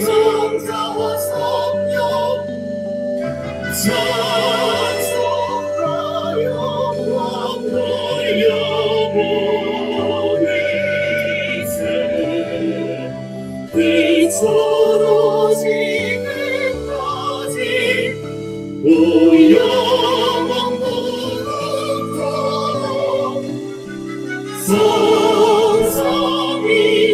성자와 성령 찬송하여 돌려보내세 빛으로 지금까지 오 영원 무궁토록 성삼위의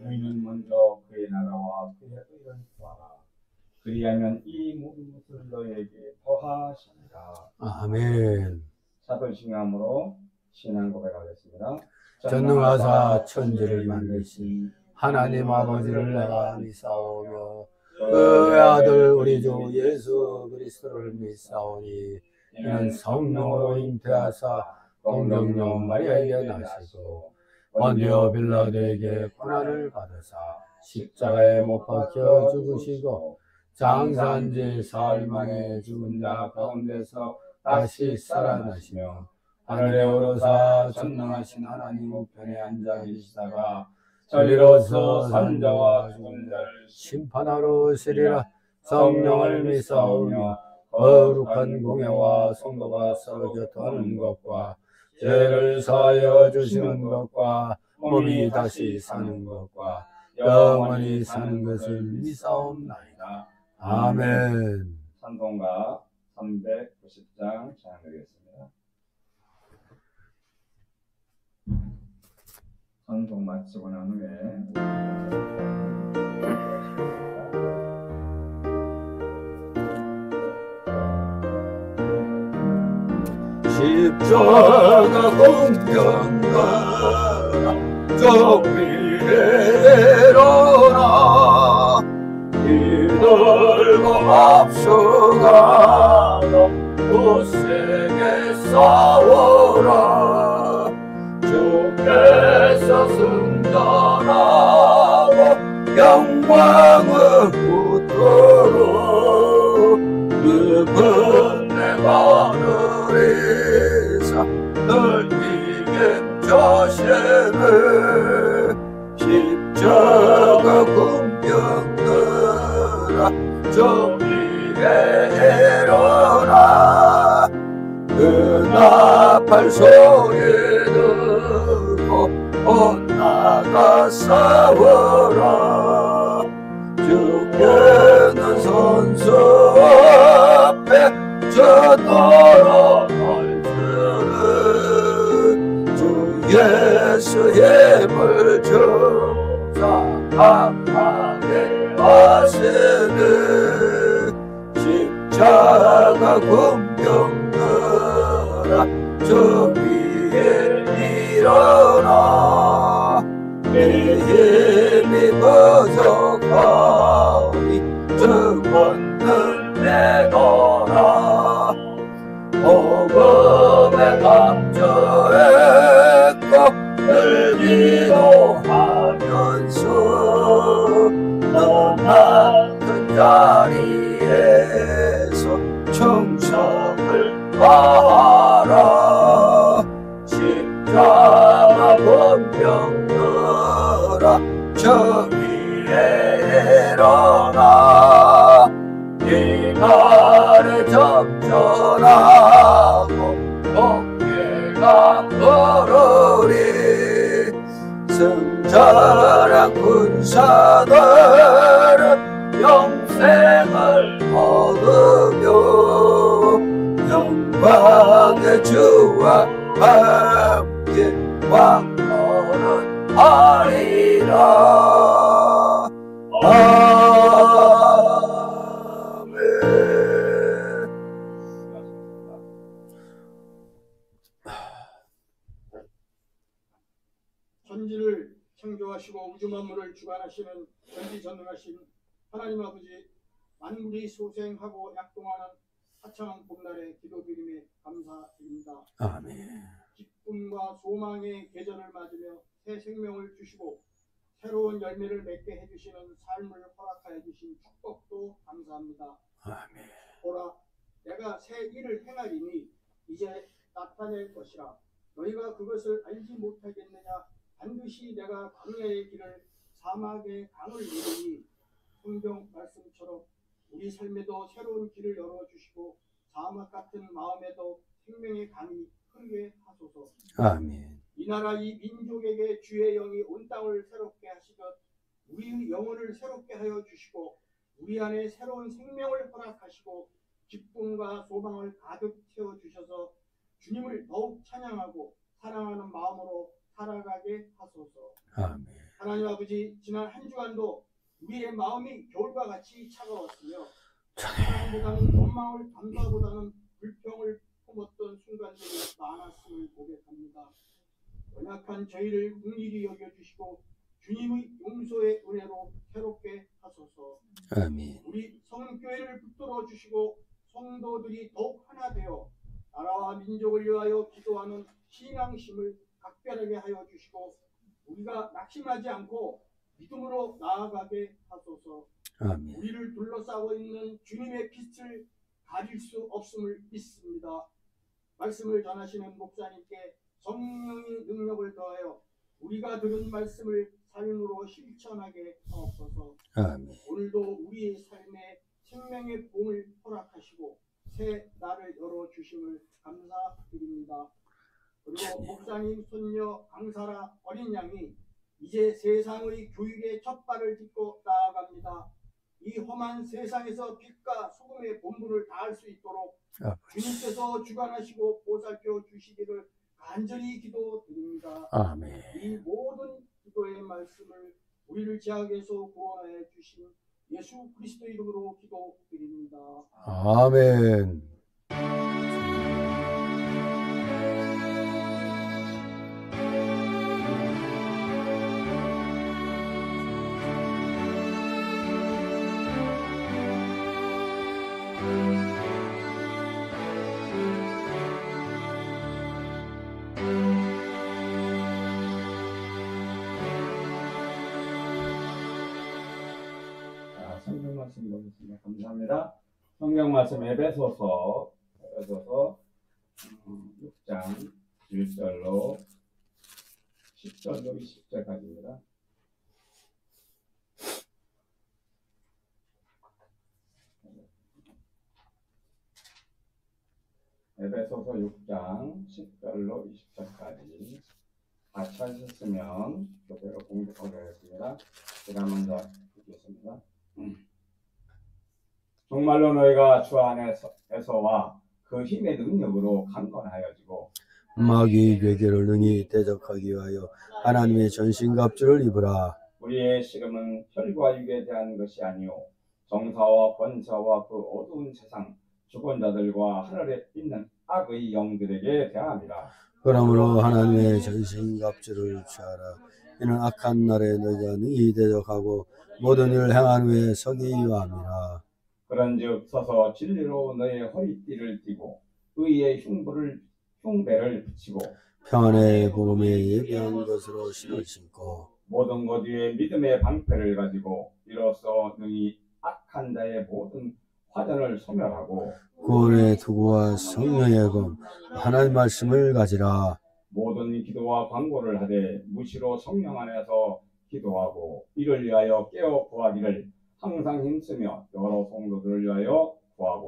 너희는 먼저 그의 나라와 그의 의를 구하라. 그리하면 이 모든 것을 너희에게 더하시리라. 아멘. 사도신앙으로 신앙 고백하겠습니다. 전능하사 천지를 만드신 하나님 아버지를 내가 믿사오며 그의 아들 우리 주 예수 그리스도를 믿사오니 이는 성령으로 잉태하사 동정녀 마리아에게 나시고 본디오 빌라도에게 고난을 받으사 십자가에 못 박혀 죽으시고 장사한 지 사흘 만에 죽은 자 가운데서 다시 살아나시며 하늘에 오르사 전능하신 하나님 우편에 앉아 계시다가 저리로서 산 자와 죽은 자를 심판하러 오시리라. 성령을 믿사오며 거룩한 공예와 성도가 서로 교통하는 것과 죄를 사하여 주시는 것과 몸이 다시 사는 것과 영원히 사는 것을 믿사옵나이다. 아멘. 찬송가 390장 찬양드리겠습니다. 찬송 마치고 난 후에 십자가 공경가 정리해로라 이들고 앞서가 굳세게 싸워라 주께서 승전하고 영광을 붙들어 깊은 내 하늘에서 널 이긴 자신을 십자가 군병들아 저 위에 일어나 그 나팔 소리 듣고 온 나가 싸워라 주께는 선수 앞에 저더러 날들은 주 예수의 힘을 주사 강하게 하시는 십자가 군병들아 저 위에 일어나 내 힘이 부족하니 저 권능 내거라 복음에 감사했고 늘 기도하면서 너 같은 자리에서 충성을 다하라 십자가 권병들아 저 위에 일어나 이 날에 점전하고 공개가 걸으리 승자랑 군사들은 영생을 얻으며 영광의 주와 함께 왕노는 하리라. 아멘. 천지를 창조하시고 우주 만물을 주관하시는 전지전능하신 하나님 아버지, 만물이 소생하고 약동하는 화창한 봄날에 기도드림에 감사드립니다. 아멘. 기쁨과 소망의 계절을 맞으며 새 생명을 주시고 새로운 열매를 맺게 해주시는 삶을 허락하여 주신 축복도 감사합니다. 아멘. 보라, 내가 새 일을 행하리니 이제 나타낼 것이라. 너희가 그것을 알지 못하겠느냐? 반드시 내가 광야의 길을 사막의 강을 내리니. 성경 말씀처럼 우리 삶에도 새로운 길을 열어주시고 사막 같은 마음에도 생명의 강이 흐르게 하소서. 아멘. 이 나라 이 민족에게 주의 영이 온 땅을 새롭게 하시듯 우리의 영혼을 새롭게 하여 주시고 우리 안에 새로운 생명을 허락하시고 기쁨과 소망을 가득 채워주셔서 주님을 더욱 찬양하고 사랑하는 마음으로 살아가게 하소서. 아멘. 하나님 아버지, 지난 한 주간도 우리의 마음이 겨울과 같이 차가웠으며 사랑보다는 원망을, 감사보다는 불평을 품었던 순간들이 많았음을 고백합니다. 연약한 저희를 긍휼히 여겨주시고 주님의 용서의 은혜로 새롭게 하소서. 아멘. 우리 성교회를 붙들어 주시고 성도들이 더욱 하나 되어 나라와 민족을 위하여 기도하는 신앙심을 각별하게 하여 주시고 우리가 낙심하지 않고 믿음으로 나아가게 하소서. 아멘. 우리를 둘러싸고 있는 주님의 빛을 가릴 수 없음을 믿습니다. 말씀을 전하시는 목사님께 성령의 능력을 더하여 우리가 들은 말씀을 삶으로 실천하게 하옵소서. 아멘. 오늘도 우리의 삶에 생명의 봄을 허락하시고 새 날을 열어주심을 감사드립니다. 그리고 목사님, 손녀, 강사라, 어린 양이 이제 세상의 교육의 첫 발을 딛고 나아갑니다. 이 험한 세상에서 빛과 소금의 본분을 다할 수 있도록 주님께서 주관하시고 보살펴 주시기를 간절히 기도드립니다. 아멘. 이 모든 기도의 말씀을 우리를 죄악에서 구원하여 주신 예수 그리스도 이름으로 기도드립니다. 아멘. 성경 말씀 보겠습니다. 감사합니다. 성경 말씀 에베소서 6장 1절로 10절로 20절까지입니다. 에베소서 6장 10절로 20절까지 다 찾으셨으면 교대로 공독하겠습니다. 제가 먼저 읽겠습니다. 정말로 너희가 주 안에서와 그 힘의 능력으로 강건하여지고 마귀의 괴계를 능히 대적하기 위하여 하나님의 전신갑주를 입으라. 우리의 씨름은 혈과 육에 대한 것이 아니요 정사와 권사와 그 어두운 세상 죽은 자들과 하늘에 있는 악의 영들에게 대함이라. 그러므로 하나님의 전신갑주를 취하라. 이는 악한 날에 너희가 능히 대적하고 모든 일을 행한 후에 서기 위함이라. 그런즉 서서 진리로 너의 허리띠를 띠고 의의 흉배를 붙이고 평안의 복음에 예비한 것으로 신을 신고 모든 것 위에 믿음의 방패를 가지고 이로써 능히 악한 자의 모든 화전을 소멸하고 구원의 투구와 성령의 검 하나님 말씀을 가지라. 모든 기도와 간구를 하되 무시로 성령 안에서 기도하고 이를 위하여 깨어 구하기를 항상 힘쓰며 여러 성도들을 위하여 구하고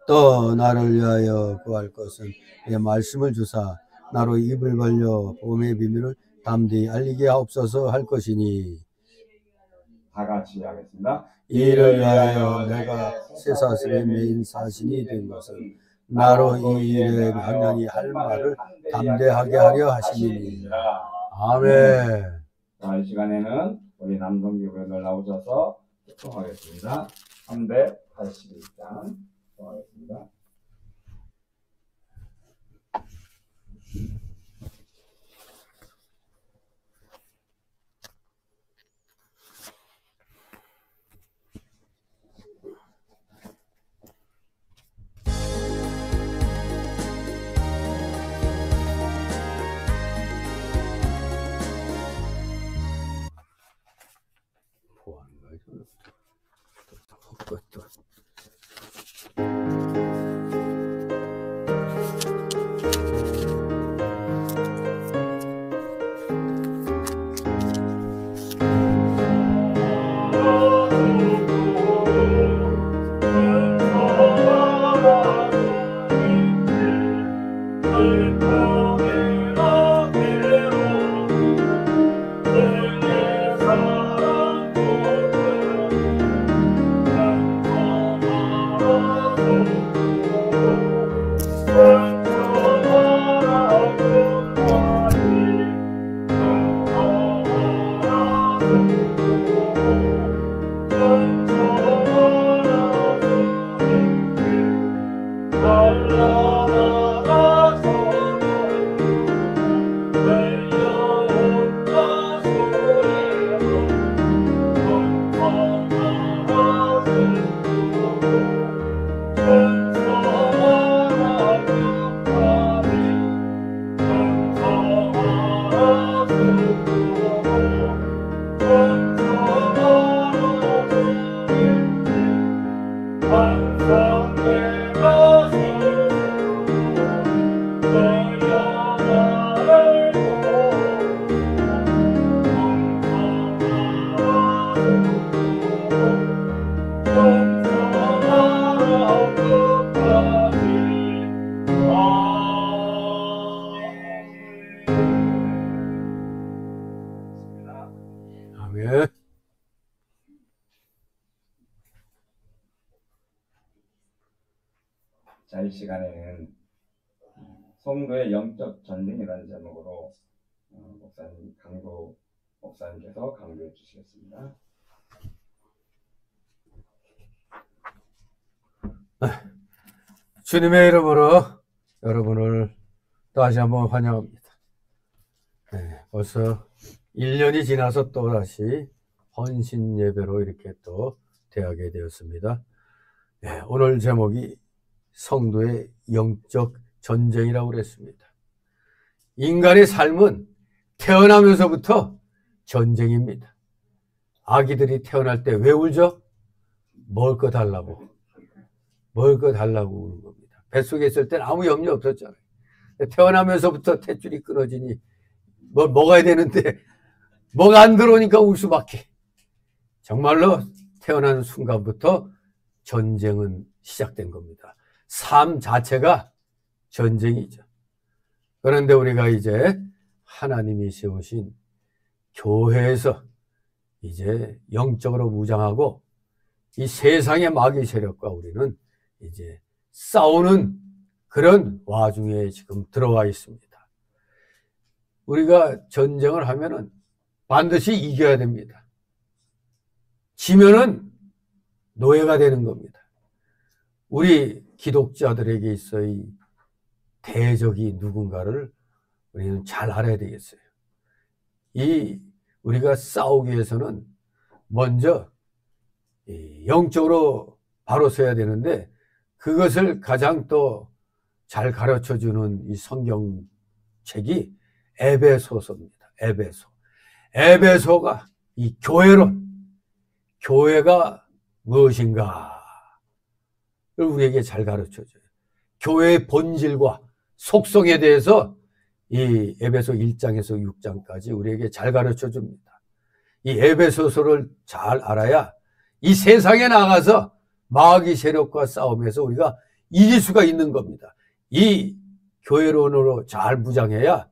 또 나를 위하여 구할 것은 내 말씀을 주사 나로 입을 벌려 복음의 비밀을 담대히 알리게 하옵소서 할 것이니. 다 같이 하겠습니다. 이를 위하여 내가 쇠사슬의 메인 사신이 된 것은 나로 이 일에 당연히 할 말을 담대하게 하려 하시니. 아멘. 자, 이 시간에는 우리 남성교회를 나오셔서 소통하겠습니다. 382장 소통하겠습니다. 그것도. 아멘. 자, 이 시간에는 성도의 영적 전쟁이라는 제목으로 목사님 강도 목사님께서 강조해 주시겠습니다. 주님의 이름으로 여러분을 다시 한번 환영합니다. 네, 벌써 1년이 지나서 또다시 헌신 예배로 이렇게 또 대하게 되었습니다. 네, 오늘 제목이 성도의 영적 전쟁이라고 그랬습니다. 인간의 삶은 태어나면서부터 전쟁입니다. 아기들이 태어날 때 왜 울죠? 먹을 거 달라고. 먹을 거 달라고 우는 겁니다. 뱃속에 있을 때는 아무 염려 없었잖아요. 태어나면서부터 탯줄이 끊어지니 뭘 먹어야 되는데 뭐가 안 들어오니까 울 수밖에. 정말로 태어난 순간부터 전쟁은 시작된 겁니다. 삶 자체가 전쟁이죠. 그런데 우리가 이제 하나님이 세우신 교회에서 이제 영적으로 무장하고 이 세상의 마귀 세력과 우리는 이제 싸우는 그런 와중에 지금 들어와 있습니다. 우리가 전쟁을 하면은 반드시 이겨야 됩니다. 지면은 노예가 되는 겁니다. 우리 기독자들에게 있어 이 대적이 누군가를 우리는 잘 알아야 되겠어요. 우리가 싸우기 위해서는 먼저 영적으로 바로 서야 되는데 그것을 가장 또 잘 가르쳐 주는 이 성경책이 에베소서입니다. 에베소가 이 교회론, 교회가 무엇인가를 우리에게 잘 가르쳐 줘요. 교회의 본질과 속성에 대해서 이 에베소 1장에서 6장까지 우리에게 잘 가르쳐 줍니다. 이 에베소서를 잘 알아야 이 세상에 나가서 마귀 세력과 싸움에서 우리가 이길 수가 있는 겁니다. 이 교회론으로 잘 무장해야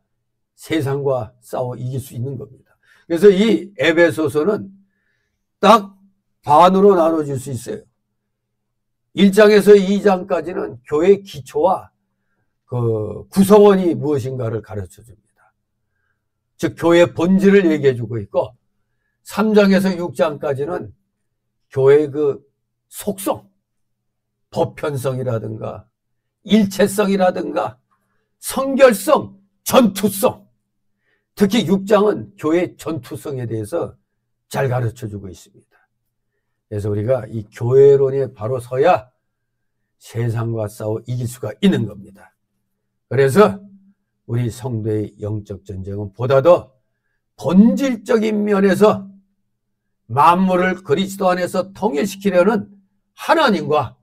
세상과 싸워 이길 수 있는 겁니다. 그래서 이 에베소서는 딱 반으로 나눠질 수 있어요. 1장에서 2장까지는 교회의 기초와 그 구성원이 무엇인가를 가르쳐 줍니다. 즉 교회의 본질을 얘기해 주고 있고 3장에서 6장까지는 교회의 그 속성, 보편성이라든가 일체성이라든가 성결성, 전투성, 특히 6장은 교회의 전투성에 대해서 잘 가르쳐 주고 있습니다. 그래서 우리가 이 교회론에 바로 서야 세상과 싸워 이길 수가 있는 겁니다. 그래서 우리 성도의 영적 전쟁은 보다 더 본질적인 면에서 만물을 그리스도 안에서 통일시키려는 하나님과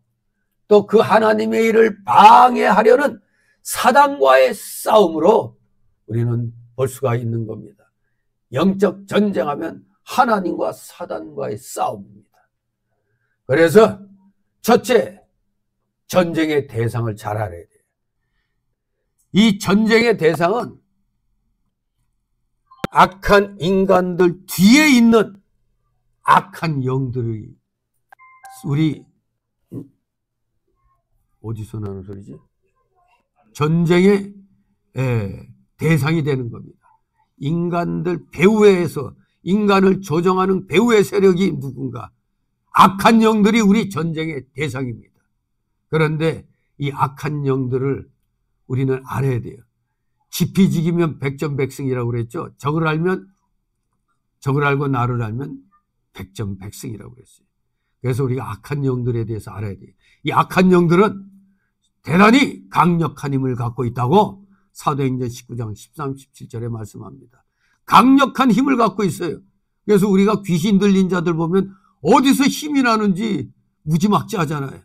또 그 하나님의 일을 방해하려는 사단과의 싸움으로 우리는 볼 수가 있는 겁니다. 영적 전쟁하면 하나님과 사단과의 싸움입니다. 그래서 첫째, 전쟁의 대상을 잘 알아야 돼요. 이 전쟁의 대상은 악한 인간들 뒤에 있는 악한 영들이, 우리 어디서 나는 소리지? 전쟁의 대상이 되는 겁니다. 인간들 배후에서 인간을 조정하는 배후의 세력이 누군가, 악한 영들이 우리 전쟁의 대상입니다. 그런데 이 악한 영들을 우리는 알아야 돼요. 지피지기면 백전백승이라고 그랬죠. 적을 알고 나를 알면 백전백승이라고 그랬어요. 그래서 우리가 악한 영들에 대해서 알아야 돼요. 이 악한 영들은 대단히 강력한 힘을 갖고 있다고 사도행전 19장 13, 17절에 말씀합니다. 강력한 힘을 갖고 있어요. 그래서 우리가 귀신 들린 자들 보면 어디서 힘이 나는지 무지막지하잖아요.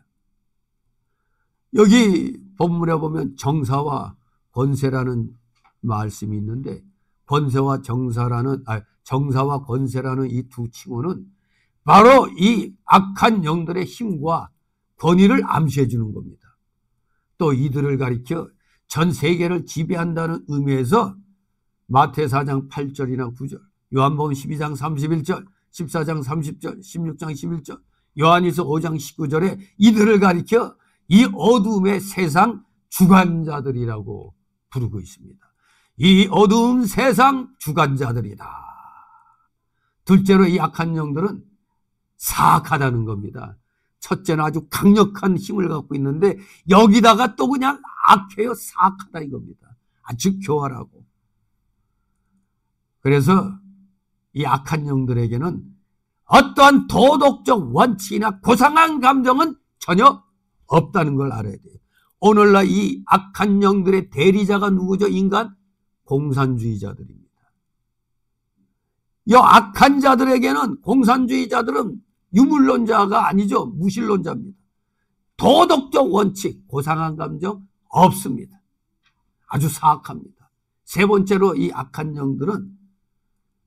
여기 본문에 보면 정사와 권세라는 말씀이 있는데, 정사와 권세라는 이 두 칭호는 바로 이 악한 영들의 힘과 권위를 암시해 주는 겁니다. 또 이들을 가리켜 전 세계를 지배한다는 의미에서 마태 4장 8절이나 9절, 요한복음 12장 31절, 14장 30절, 16장 11절, 요한일서 5장 19절에 이들을 가리켜 이 어둠의 세상 주관자들이라고 부르고 있습니다. 이 어두운 세상 주관자들이다. 둘째로 이 악한 영들은 사악하다는 겁니다. 첫째는 아주 강력한 힘을 갖고 있는데 여기다가 또 그냥 악해요. 사악하다 이겁니다. 아주 교활하고. 그래서 이 악한 영들에게는 어떠한 도덕적 원칙이나 고상한 감정은 전혀 없다는 걸 알아야 돼요. 오늘날 이 악한 영들의 대리자가 누구죠? 인간? 공산주의자들입니다. 이 악한 자들에게는, 공산주의자들은 유물론자가 아니죠. 무신론자입니다. 도덕적 원칙, 고상한 감정 없습니다. 아주 사악합니다. 세 번째로 이 악한 영들은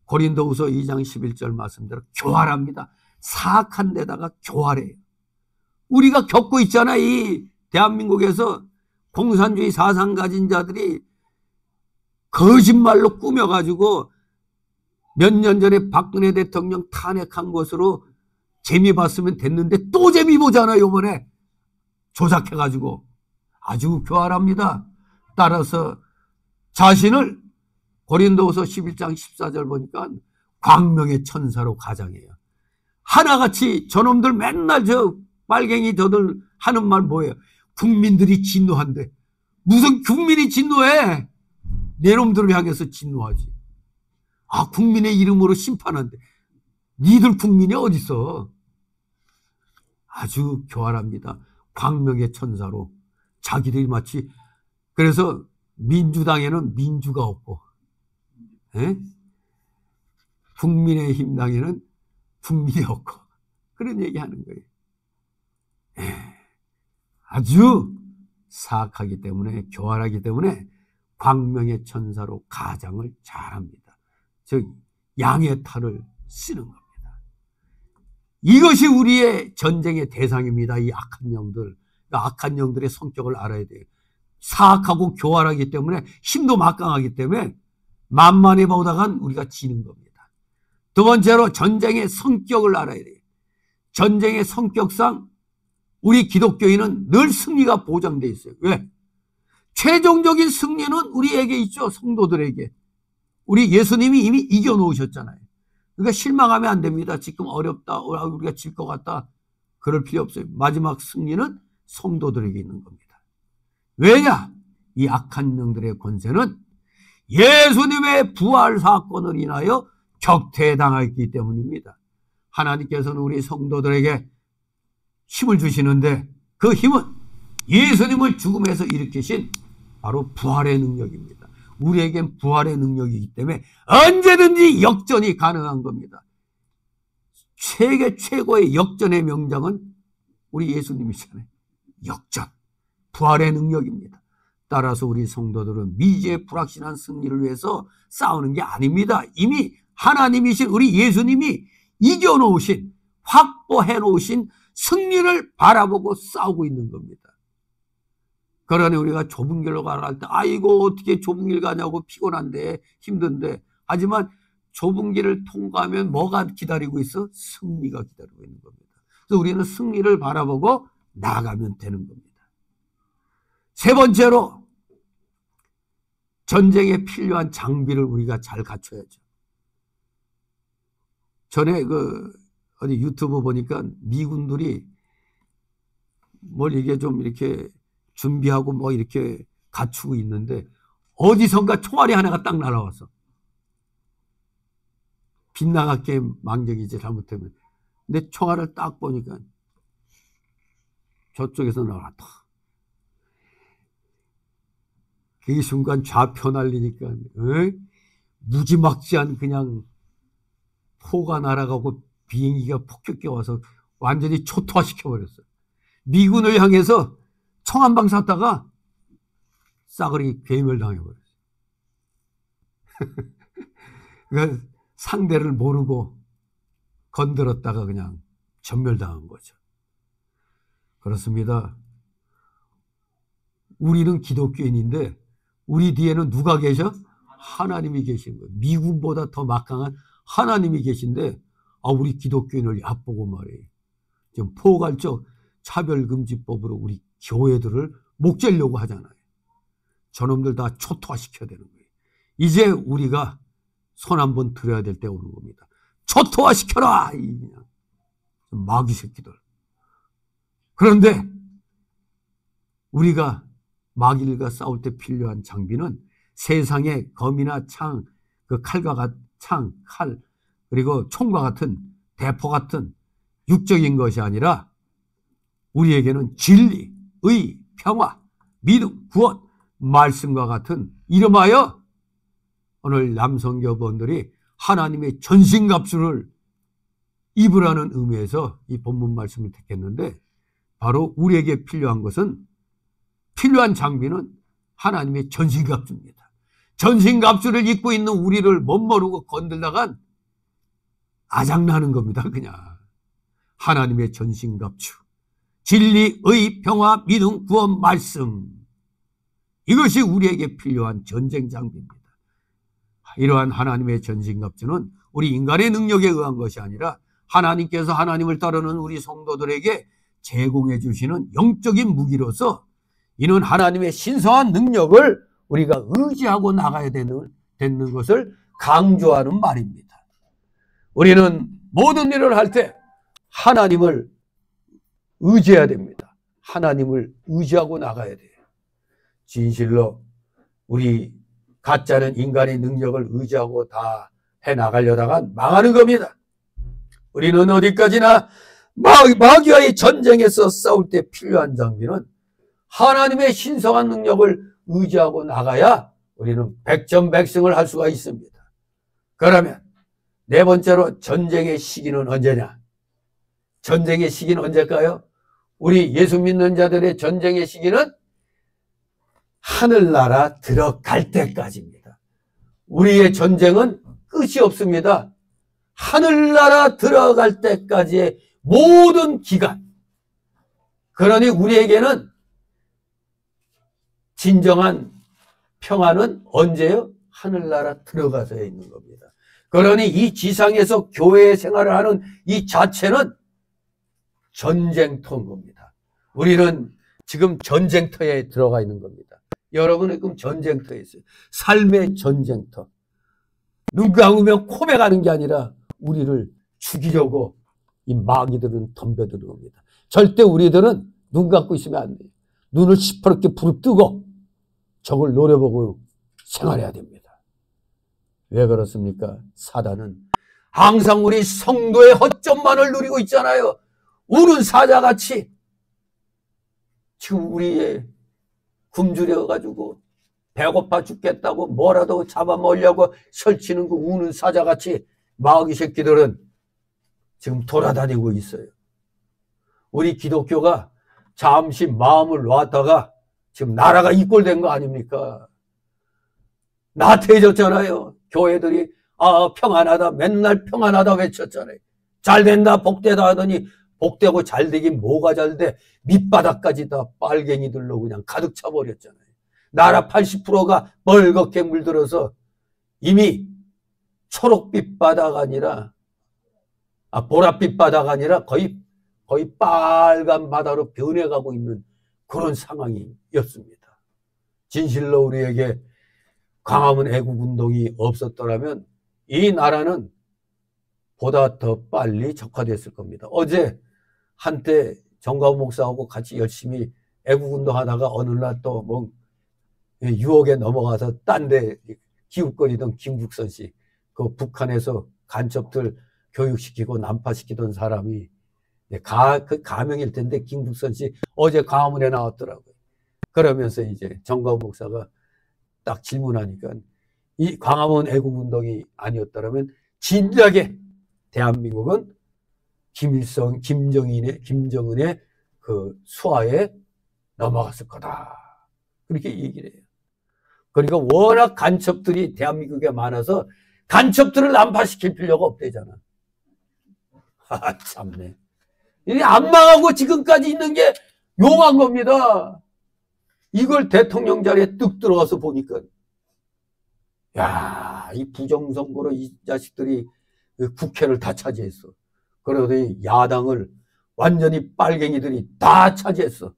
고린도후서 2장 11절 말씀대로 교활합니다. 사악한 데다가 교활해요. 우리가 겪고 있잖아요. 이 대한민국에서 공산주의 사상 가진 자들이 거짓말로 꾸며가지고 몇 년 전에 박근혜 대통령 탄핵한 것으로 재미 봤으면 됐는데 또 재미 보잖아요. 이번에 조작해가지고. 아주 교활합니다. 따라서 자신을 고린도후서 11장 14절 보니까 광명의 천사로 가장해요. 하나같이 저놈들 맨날 저 빨갱이 저들 하는 말 뭐예요? 국민들이 진노한대. 무슨 국민이 진노해? 내 놈들을 향해서 진노하지. 아, 국민의 이름으로 심판한대. 니들 국민이 어딨어? 아주 교활합니다. 광명의 천사로 자기들이 마치. 그래서 민주당에는 민주가 없고, 국민의힘 당에는 국민이 없고, 그런 얘기 하는 거예요. 아주 사악하기 때문에, 교활하기 때문에 광명의 천사로 가장을 잘합니다. 즉 양의 탈을 쓰는 겁니다. 이것이 우리의 전쟁의 대상입니다. 이 악한 영들. 악한 영들의 성격을 알아야 돼요. 사악하고 교활하기 때문에, 힘도 막강하기 때문에 만만해 보다간 우리가 지는 겁니다. 두 번째로 전쟁의 성격을 알아야 돼요. 전쟁의 성격상 우리 기독교인은 늘 승리가 보장돼 있어요. 왜? 최종적인 승리는 우리에게 있죠. 성도들에게. 우리 예수님이 이미 이겨놓으셨잖아요. 그러니까 실망하면 안 됩니다. 지금 어렵다, 우리가 질 것 같다, 그럴 필요 없어요. 마지막 승리는 성도들에게 있는 겁니다. 왜냐? 이 악한 영들의 권세는 예수님의 부활 사건을 인하여 격퇴당했기 때문입니다. 하나님께서는 우리 성도들에게 힘을 주시는데 그 힘은 예수님을 죽음에서 일으키신 바로 부활의 능력입니다. 우리에겐 부활의 능력이기 때문에 언제든지 역전이 가능한 겁니다. 세계 최고의 역전의 명장은 우리 예수님이시잖아요. 역전, 부활의 능력입니다. 따라서 우리 성도들은 미지의 불확실한 승리를 위해서 싸우는 게 아닙니다. 이미 하나님이신 우리 예수님이 이겨놓으신, 확보해놓으신 승리를 바라보고 싸우고 있는 겁니다. 그러니 우리가 좁은 길로 가라 때 아이고 어떻게 좁은 길 가냐고 피곤한데 힘든데, 하지만 좁은 길을 통과하면 뭐가 기다리고 있어? 승리가 기다리고 있는 겁니다. 그래서 우리는 승리를 바라보고 나아가면 되는 겁니다. 세 번째로, 전쟁에 필요한 장비를 우리가 잘 갖춰야죠. 전에 어디 유튜브 보니까 미군들이 뭘 이게 좀 이렇게 준비하고 뭐 이렇게 갖추고 있는데, 어디선가 총알이 하나가 딱 날아와서 빗나갔게 망정이지, 잘못하면. 근데 총알을 딱 보니까 저쪽에서 나왔다. 그 순간 좌표 날리니까 무지막지한 그냥 포가 날아가고 비행기가 폭격기 와서 완전히 초토화시켜버렸어요. 미군을 향해서 총 한 방 쐈다가 싸그리 괴멸당해버렸어요. 그러니까 상대를 모르고 건드렸다가 그냥 전멸당한 거죠. 그렇습니다. 우리는 기독교인인데 우리 뒤에는 누가 계셔? 하나님이 계신 거예요. 미군보다 더 막강한 하나님이 계신데, 우리 기독교인을 얕보고 말이에요. 지금 포괄적 차별금지법으로 우리 교회들을 목재려고 하잖아요. 저놈들 다 초토화시켜야 되는 거예요. 이제 우리가 손 한번 들어야 될 때 오는 겁니다. 초토화시켜라! 그냥 마귀 새끼들. 그런데 우리가 마귀들과 싸울 때 필요한 장비는 세상의 검이나 창, 그 칼과 창, 칼, 그리고 총과 같은 대포 같은 육적인 것이 아니라 우리에게는 진리, 의, 평화, 믿음, 구원, 말씀과 같은, 이름하여 오늘 남성교분들이 하나님의 전신갑주를 입으라는 의미에서 이 본문 말씀을 택했는데, 바로 우리에게 필요한 것은, 필요한 장비는 하나님의 전신갑주입니다. 전신갑주를 입고 있는 우리를 멋모르고 건들다간 아작나는 겁니다. 그냥 하나님의 전신갑주, 진리, 의, 평화, 믿음, 구원, 말씀, 이것이 우리에게 필요한 전쟁 장비입니다. 이러한 하나님의 전신갑주는 우리 인간의 능력에 의한 것이 아니라 하나님께서 하나님을 따르는 우리 성도들에게 제공해 주시는 영적인 무기로서, 이는 하나님의 신성한 능력을 우리가 의지하고 나가야 되는 것을 강조하는 말입니다. 우리는 모든 일을 할 때 하나님을 의지해야 됩니다. 하나님을 의지하고 나가야 돼요. 진실로 우리 가짜는 인간의 능력을 의지하고 다 해나가려다가 망하는 겁니다. 우리는 어디까지나 마귀와의 전쟁에서 싸울 때 필요한 장비는 하나님의 신성한 능력을 의지하고 나가야 우리는 백전백승을 할 수가 있습니다. 그러면 네 번째로, 전쟁의 시기는 언제냐? 전쟁의 시기는 언제일까요? 우리 예수 믿는 자들의 전쟁의 시기는 하늘나라 들어갈 때까지입니다. 우리의 전쟁은 끝이 없습니다. 하늘나라 들어갈 때까지의 모든 기간. 그러니 우리에게는 진정한 평화는 언제요? 하늘나라 들어가서야 있는 겁니다. 그러니 이 지상에서 교회 생활을 하는 이 자체는 전쟁터인 겁니다. 우리는 지금 전쟁터에 들어가 있는 겁니다. 여러분은 지금 전쟁터에 있어요. 삶의 전쟁터. 눈 감으면 코에 가는 게 아니라 우리를 죽이려고 이 마귀들은 덤벼드는 겁니다. 절대 우리들은 눈 감고 있으면 안 돼요. 눈을 시퍼렇게 부릅뜨고 적을 노려보고 생활해야 됩니다. 왜 그렇습니까? 사단은 항상 우리 성도의 허점만을 누리고 있잖아요. 우는 사자같이 지금 우리의 굶주려가지고 배고파 죽겠다고 뭐라도 잡아먹으려고 설치는 그 우는 사자같이 마귀 새끼들은 지금 돌아다니고 있어요. 우리 기독교가 잠시 마음을 놨다가 지금 나라가 이꼴된 거 아닙니까? 나태해졌잖아요. 교회들이 평안하다, 맨날 평안하다 외쳤잖아요. 잘된다, 복되다 하더니 복되고 잘되긴 뭐가 잘돼? 밑바닥까지 다 빨갱이들로 그냥 가득 차버렸잖아요. 나라 80%가 멀겋게 물들어서 이미 초록빛 바다가 아니라 보랏빛 바다가 아니라 거의 빨간 바다로 변해가고 있는 그런 상황이었습니다. 진실로 우리에게 광화문 애국운동이 없었더라면 이 나라는 보다 더 빨리 적화됐을 겁니다. 어제 한때 정가훈 목사하고 같이 열심히 애국운동 하다가 어느 날 또 뭐 유혹에 넘어가서 딴 데 기웃거리던 김국선 씨, 그 북한에서 간첩들 교육시키고 난파시키던 사람이 그 가명일 텐데 김국선 씨 어제 광화문에 나왔더라고요. 그러면서 이제 정가훈 목사가 딱 질문하니까 이 광화문 애국운동이 아니었더라면 진작에 대한민국은 김정은의 그 수하에 넘어갔을 거다. 그렇게 얘기를 해요. 그러니까 워낙 간첩들이 대한민국에 많아서 간첩들을 난파시킬 필요가 없대잖아. 참네. 이 안 망하고 지금까지 있는 게 용한 겁니다. 이걸 대통령 자리에 뚝 들어가서 보니까 이 부정선거로 이 자식들이 국회를 다 차지했어. 그러더니 야당을 완전히 빨갱이들이 다 차지했어.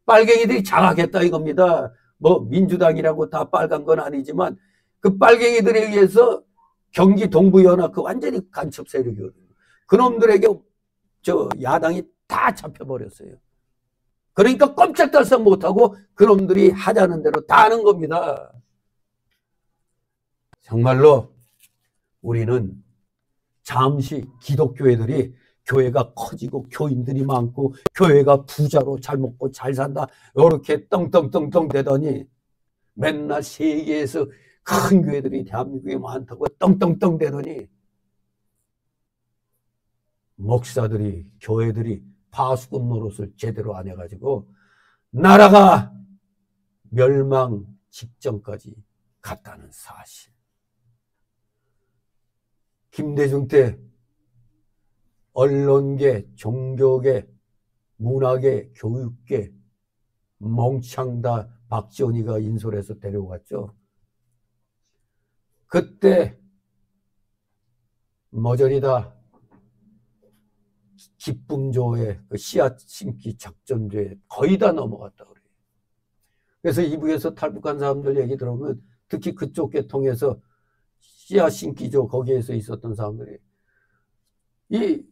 빨갱이들이 장악했다 이겁니다. 뭐 민주당이라고 다 빨간 건 아니지만 그 빨갱이들에 의해서 경기 동부연합 그 완전히 간첩 세력이거든요. 그놈들에게 야당이 다 잡혀버렸어요. 그러니까 꼼짝달싹 못하고 그놈들이 하자는 대로 다 하는 겁니다. 정말로 우리는 잠시 기독교회들이 교회가 커지고 교인들이 많고 교회가 부자로 잘 먹고 잘 산다 이렇게 떵떵떵떵 대더니 맨날 세계에서 큰 교회들이 대한민국에 많다고 떵떵떵 대더니 목사들이 교회들이 파수꾼 노릇을 제대로 안 해가지고 나라가 멸망 직전까지 갔다는 사실. 김대중 때 언론계, 종교계, 문화계, 교육계 멍청 다 박지원이가 인솔해서 데려갔죠. 그때 머저리다 기쁨조에 그 씨앗 심기 작전조에 거의 다 넘어갔다 그래요. 그래서 이북에서 탈북한 사람들 얘기 들어보면 특히 그쪽 계통에서 씨앗 심기조 거기에서 있었던 사람들이 이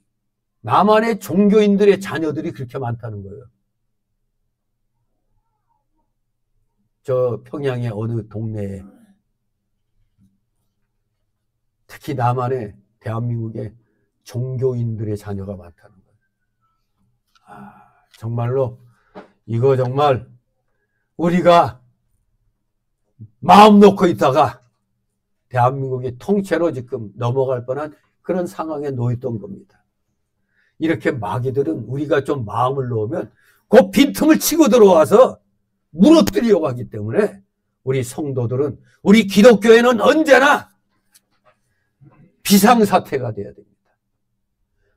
남한의 종교인들의 자녀들이 그렇게 많다는 거예요. 저 평양의 어느 동네에 특히 남한의 대한민국의 종교인들의 자녀가 많다는 거예요. 정말로 이거 정말 우리가 마음 놓고 있다가 대한민국이 통째로 지금 넘어갈 뻔한 그런 상황에 놓였던 겁니다. 이렇게 마귀들은 우리가 좀 마음을 놓으면 그 빈틈을 치고 들어와서 무너뜨리려고 하기 때문에 우리 성도들은 우리 기독교회는 언제나 비상사태가 돼야 됩니다.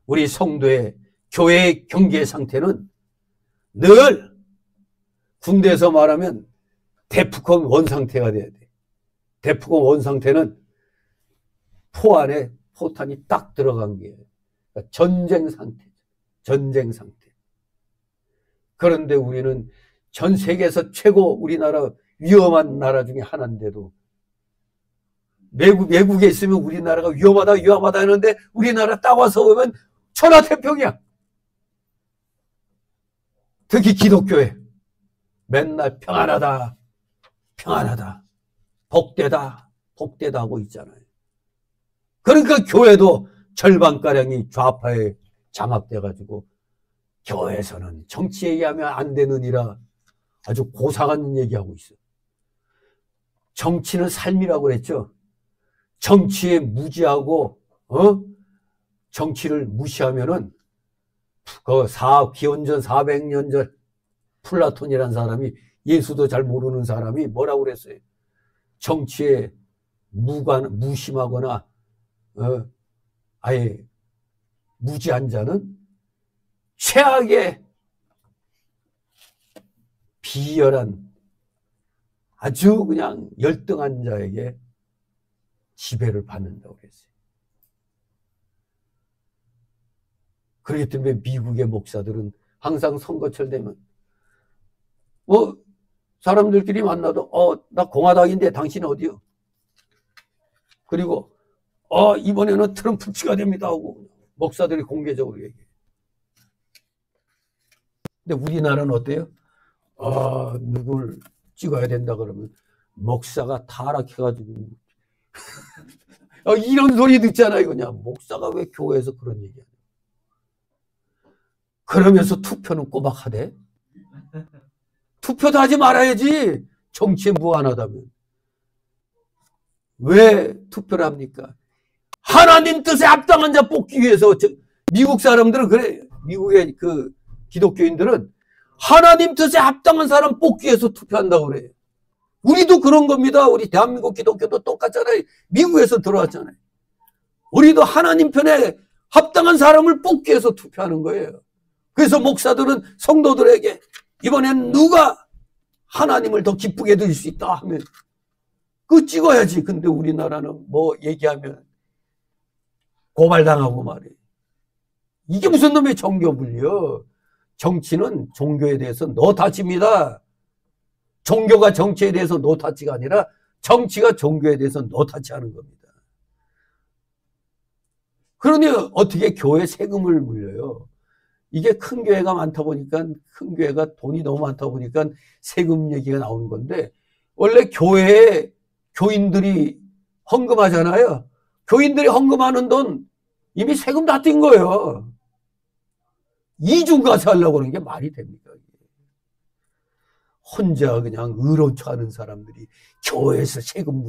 우리 성도의 교회의 경계 상태는 늘 군대에서 말하면 대프콘 원상태가 돼야 돼. 대프콘 원상태는 포 안에 포탄이 딱 들어간 게 그러니까 전쟁 상태. 전쟁 상태. 그런데 우리는 전 세계에서 최고 우리나라 위험한 나라 중에 하나인데도 외국에 있으면 우리나라가 위험하다 하는데 우리나라 딱 와서 보면 천하태평이야. 특히 기독교회 맨날 평안하다 복되다 하고 있잖아요. 그러니까 교회도 절반가량이 좌파에 장악돼가지고 교회에서는 정치 얘기하면 안 되느니라 아주 고상한 얘기하고 있어요. 정치는 삶이라고 그랬죠. 정치에 무지하고 정치를 무시하면은 기원전 400년 전 플라톤이라는 사람이, 예수도 잘 모르는 사람이 뭐라고 그랬어요? 정치에 무심하거나 아예 무지한 자는 최악의 비열한 아주 그냥 열등한 자에게 지배를 받는다고 그랬어요. 그렇기 때문에 미국의 목사들은 항상 선거철 되면 사람들끼리 만나도 나 공화당인데 당신 어디요? 그리고 이번에는 트럼프 치가 됩니다 하고 목사들이 공개적으로 얘기해요. 근데 우리나라는 어때요? 누굴 찍어야 된다 그러면 목사가 타락해가지고 이런 소리 듣잖아요. 그냥 목사가 왜 교회에서 그런 얘기하냐. 그러면서 투표는 꼬박 하대. 투표도 하지 말아야지. 정치에 무한하다면. 왜 투표를 합니까? 하나님 뜻에 합당한 자 뽑기 위해서. 미국 사람들은 그래. 미국의 그 기독교인들은 하나님 뜻에 합당한 사람 뽑기 위해서 투표한다고 그래요. 우리도 그런 겁니다. 우리 대한민국 기독교도 똑같잖아요. 미국에서 들어왔잖아요. 우리도 하나님 편에 합당한 사람을 뽑기 위해서 투표하는 거예요. 그래서 목사들은 성도들에게 이번엔 누가 하나님을 더 기쁘게 해드릴 수 있다 하면 그거 찍어야지. 근데 우리나라는 뭐 얘기하면 고발당하고 말이에요. 이게 무슨 놈의 정교분이요. 정치는 종교에 대해서 노타치입니다. 종교가 정치에 대해서 노타치가 아니라 정치가 종교에 대해서 노타치하는 겁니다. 그러니 어떻게 교회 세금을 물려요? 이게 큰 교회가 많다 보니까, 큰 교회가 돈이 너무 많다 보니까 세금 얘기가 나오는 건데, 원래 교회에 교인들이 헌금하잖아요. 교인들이 헌금하는 돈 이미 세금 다 뗀 거예요. 이중과세 하려고 그러는 게 말이 됩니까? 혼자 그냥 의로쳐 하는 사람들이 교회에서 세금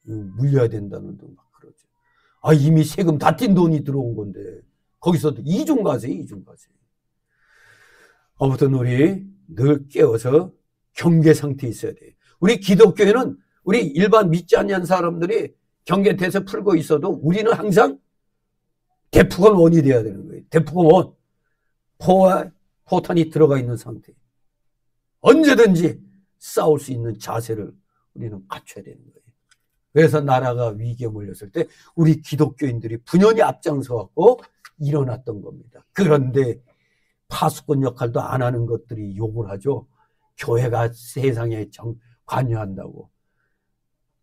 물려야 된다는 등 막 그러죠. 이미 세금 다 뗀 돈이 들어온 건데 거기서도 이중과세. 아무튼 우리 늘 깨어서 경계 상태에 있어야 돼요. 우리 기독교회는 우리 일반 믿지 않는 사람들이 경계태세 풀고 있어도 우리는 항상 대프건 원이 돼야 되는 거예요. 대프건 원. 포탄이 들어가 있는 상태. 언제든지 싸울 수 있는 자세를 우리는 갖춰야 되는 거예요. 그래서 나라가 위기에 몰렸을 때 우리 기독교인들이 분연히 앞장서 갖고 일어났던 겁니다. 그런데 파수꾼 역할도 안 하는 것들이 욕을 하죠. 교회가 세상에 관여한다고.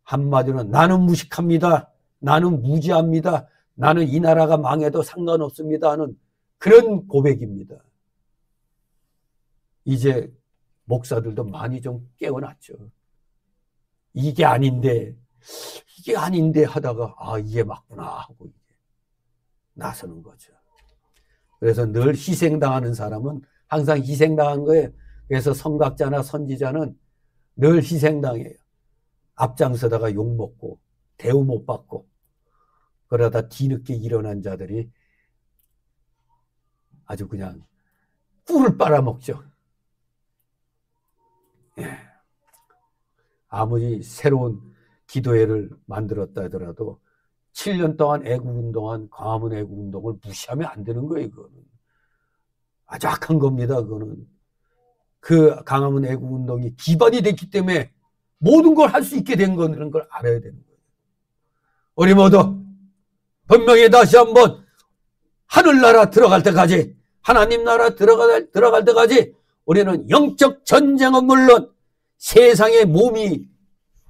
한마디로 나는 무식합니다. 나는 무지합니다. 나는 이 나라가 망해도 상관없습니다 하는 그런 고백입니다. 이제 목사들도 많이 좀 깨어났죠. 이게 아닌데 하다가 이게 맞구나 하고 이제 나서는 거죠. 그래서 늘 희생당하는 사람은 항상 희생당한 거예요. 그래서 선각자나 선지자는 늘 희생당해요. 앞장서다가 욕먹고 대우 못 받고 그러다 뒤늦게 일어난 자들이 아주 그냥 꿀을 빨아먹죠. 아무리 새로운 기도회를 만들었다 하더라도 7년 동안 애국운동한 광화문 애국운동을 무시하면 안 되는 거예요. 그거는 아주 악한 겁니다. 그거는 그 광화문 애국운동이 기반이 됐기 때문에 모든 걸 할 수 있게 된 거라는 걸 알아야 되는 거예요. 우리 모두 분명히 다시 한번 하늘나라 들어갈 때까지, 하나님 나라 들어갈 때까지 우리는 영적 전쟁은 물론 세상에 몸이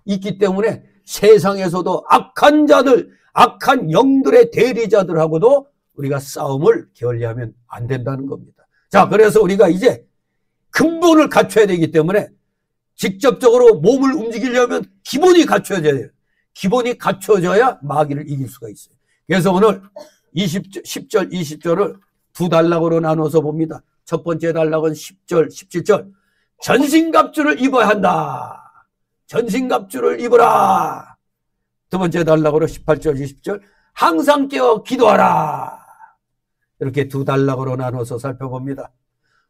있기 때문에 세상에서도 악한 자들, 악한 영들의 대리자들하고도 우리가 싸움을 게을리하면 안 된다는 겁니다. 자, 그래서 우리가 이제 근본을 갖춰야 되기 때문에 직접적으로 몸을 움직이려면 기본이 갖춰져야 돼요. 기본이 갖춰져야 마귀를 이길 수가 있어요. 그래서 오늘 10절, 20절을 두 단락으로 나눠서 봅니다. 첫 번째 단락은 10절, 17절. 전신갑주를 입어야 한다. 전신갑주를 입어라. 두 번째 단락으로 18절, 20절. 항상 깨어 기도하라. 이렇게 두 단락으로 나눠서 살펴봅니다.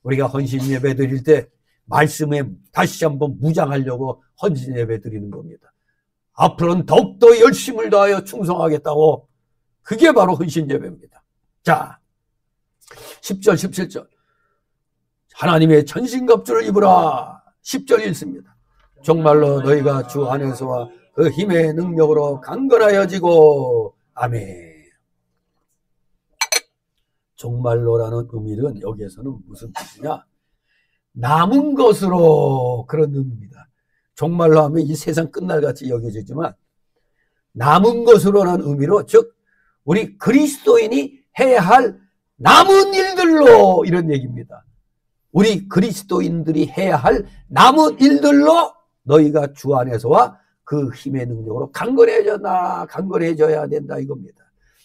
우리가 헌신 예배 드릴 때 말씀에 다시 한번 무장하려고 헌신 예배 드리는 겁니다. 앞으로는 더욱더 열심을 다하여 충성하겠다고. 그게 바로 헌신 예배입니다. 자, 10절 17절 하나님의 전신갑주를 입으라. 10절 읽습니다. 정말로 너희가 주 안에서와 그 힘의 능력으로 강건하여지고. 아멘. 정말로라는 의미는 여기에서는 무슨 뜻이냐? 남은 것으로, 그런 의미입니다. 정말로 하면 이 세상 끝날같이 여겨지지만 남은 것으로라는 의미로, 즉 우리 그리스도인이 해야 할 남은 일들로, 이런 얘기입니다. 우리 그리스도인들이 해야 할 남은 일들로 너희가 주 안에서와 그 힘의 능력으로 강건해져야 된다 이겁니다.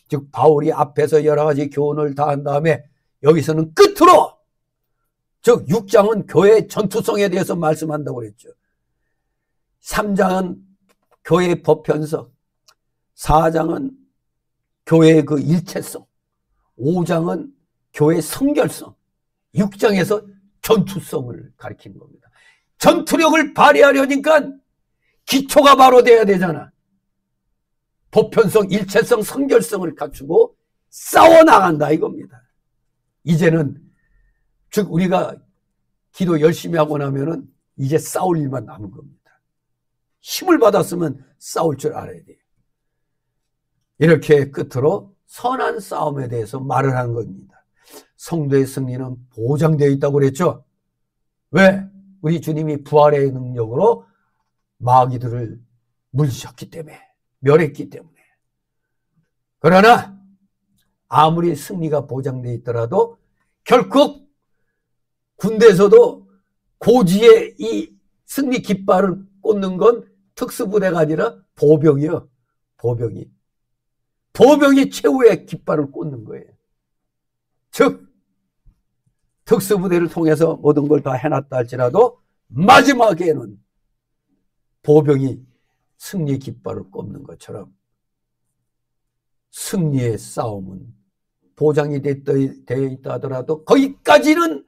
즉 바울이 앞에서 여러 가지 교훈을 다 한 다음에 여기서는 끝으로, 즉 6장은 교회의 전투성에 대해서 말씀한다고 그랬죠. 3장은 교회의 보편성, 4장은 교회의 그 일체성, 5장은 교회의 성결성, 6장에서 전투성을 가리키는 겁니다. 전투력을 발휘하려니까 기초가 바로 돼야 되잖아. 보편성, 일체성, 성결성을 갖추고 싸워나간다 이겁니다. 이제는, 즉 우리가 기도 열심히 하고 나면은 이제 싸울 일만 남은 겁니다. 힘을 받았으면 싸울 줄 알아야 돼요. 이렇게 끝으로 선한 싸움에 대해서 말을 한 겁니다. 성도의 승리는 보장되어 있다고 그랬죠. 왜? 우리 주님이 부활의 능력으로 마귀들을 물리셨기 때문에, 멸했기 때문에. 그러나 아무리 승리가 보장되어 있더라도 결국 군대에서도 고지에 이 승리 깃발을 꽂는 건 특수부대가 아니라 보병이요. 보병이 최후의 깃발을 꽂는 거예요. 즉 특수부대를 통해서 모든 걸 다 해놨다 할지라도 마지막에는 보병이 승리 깃발을 꽂는 것처럼 승리의 싸움은 보장이 되어 있다 하더라도 거기까지는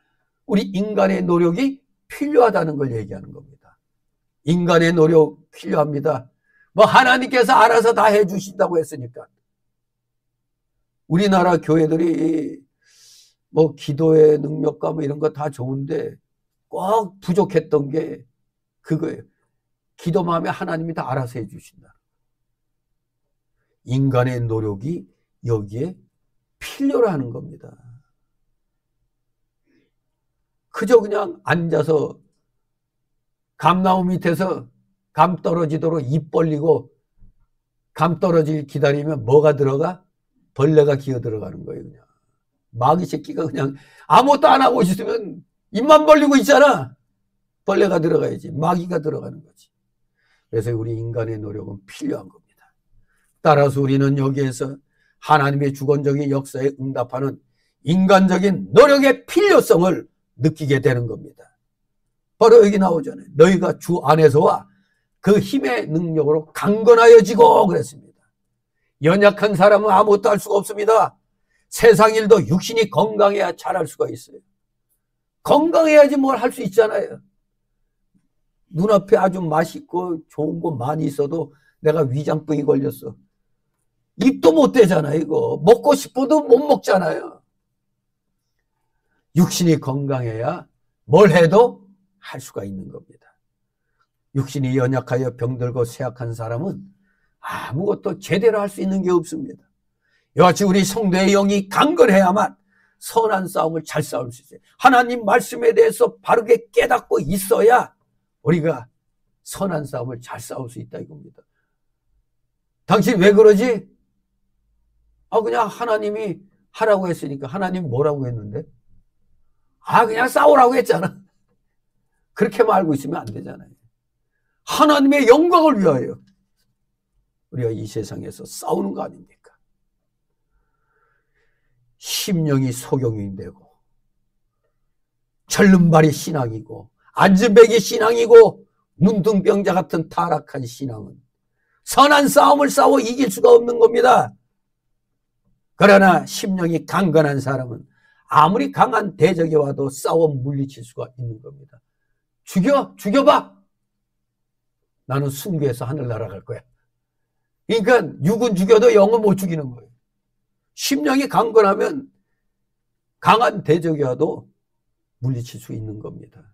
우리 인간의 노력이 필요하다는 걸 얘기하는 겁니다. 인간의 노력 필요합니다. 뭐 하나님께서 알아서 다 해주신다고 했으니까. 우리나라 교회들이 뭐 기도의 능력과 뭐 이런 거 다 좋은데 꼭 부족했던 게 그거예요. 기도만 하면 하나님이 다 알아서 해주신다. 인간의 노력이 여기에 필요로 하는 겁니다. 그저 그냥 앉아서 감나무 밑에서 감 떨어지도록 입 벌리고 감 떨어질 기다리면 뭐가 들어가? 벌레가 기어 들어가는 거예요. 그냥 마귀 새끼가 그냥 아무것도 안 하고 있으면 입만 벌리고 있잖아. 벌레가 들어가야지. 마귀가 들어가는 거지. 그래서 우리 인간의 노력은 필요한 겁니다. 따라서 우리는 여기에서 하나님의 주권적인 역사에 응답하는 인간적인 노력의 필요성을 느끼게 되는 겁니다. 바로 여기 나오잖아요. 너희가 주 안에서와 그 힘의 능력으로 강건하여지고 그랬습니다. 연약한 사람은 아무것도 할 수가 없습니다. 세상 일도 육신이 건강해야 잘할 수가 있어요. 건강해야지 뭘 할 수 있잖아요. 눈앞에 아주 맛있고 좋은 거 많이 있어도 내가 위장병이 걸렸어. 입도 못 대잖아 이거. 먹고 싶어도 못 먹잖아요. 육신이 건강해야 뭘 해도 할 수가 있는 겁니다. 육신이 연약하여 병들고 쇠약한 사람은 아무것도 제대로 할 수 있는 게 없습니다. 이와 같이 우리 성도의 영이 강건해야만 선한 싸움을 잘 싸울 수 있어요. 하나님 말씀에 대해서 바르게 깨닫고 있어야 우리가 선한 싸움을 잘 싸울 수 있다 이겁니다. 당신 왜 그러지? 그냥 하나님이 하라고 했으니까. 하나님 뭐라고 했는데? 그냥 싸우라고 했잖아. 그렇게만 알고 있으면 안 되잖아요. 하나님의 영광을 위하여 우리가 이 세상에서 싸우는 거 아닙니까? 심령이 소경이 되고 절름발이 신앙이고 안진뱅이 신앙이고 문둥병자 같은 타락한 신앙은 선한 싸움을 싸워 이길 수가 없는 겁니다. 그러나 심령이 강건한 사람은 아무리 강한 대적이 와도 싸워 물리칠 수가 있는 겁니다. 죽여봐. 나는 순교해서 하늘 날아갈 거야. 그러니까 육은 죽여도 영은 못 죽이는 거예요. 심령이 강건하면 강한 대적이 와도 물리칠 수 있는 겁니다.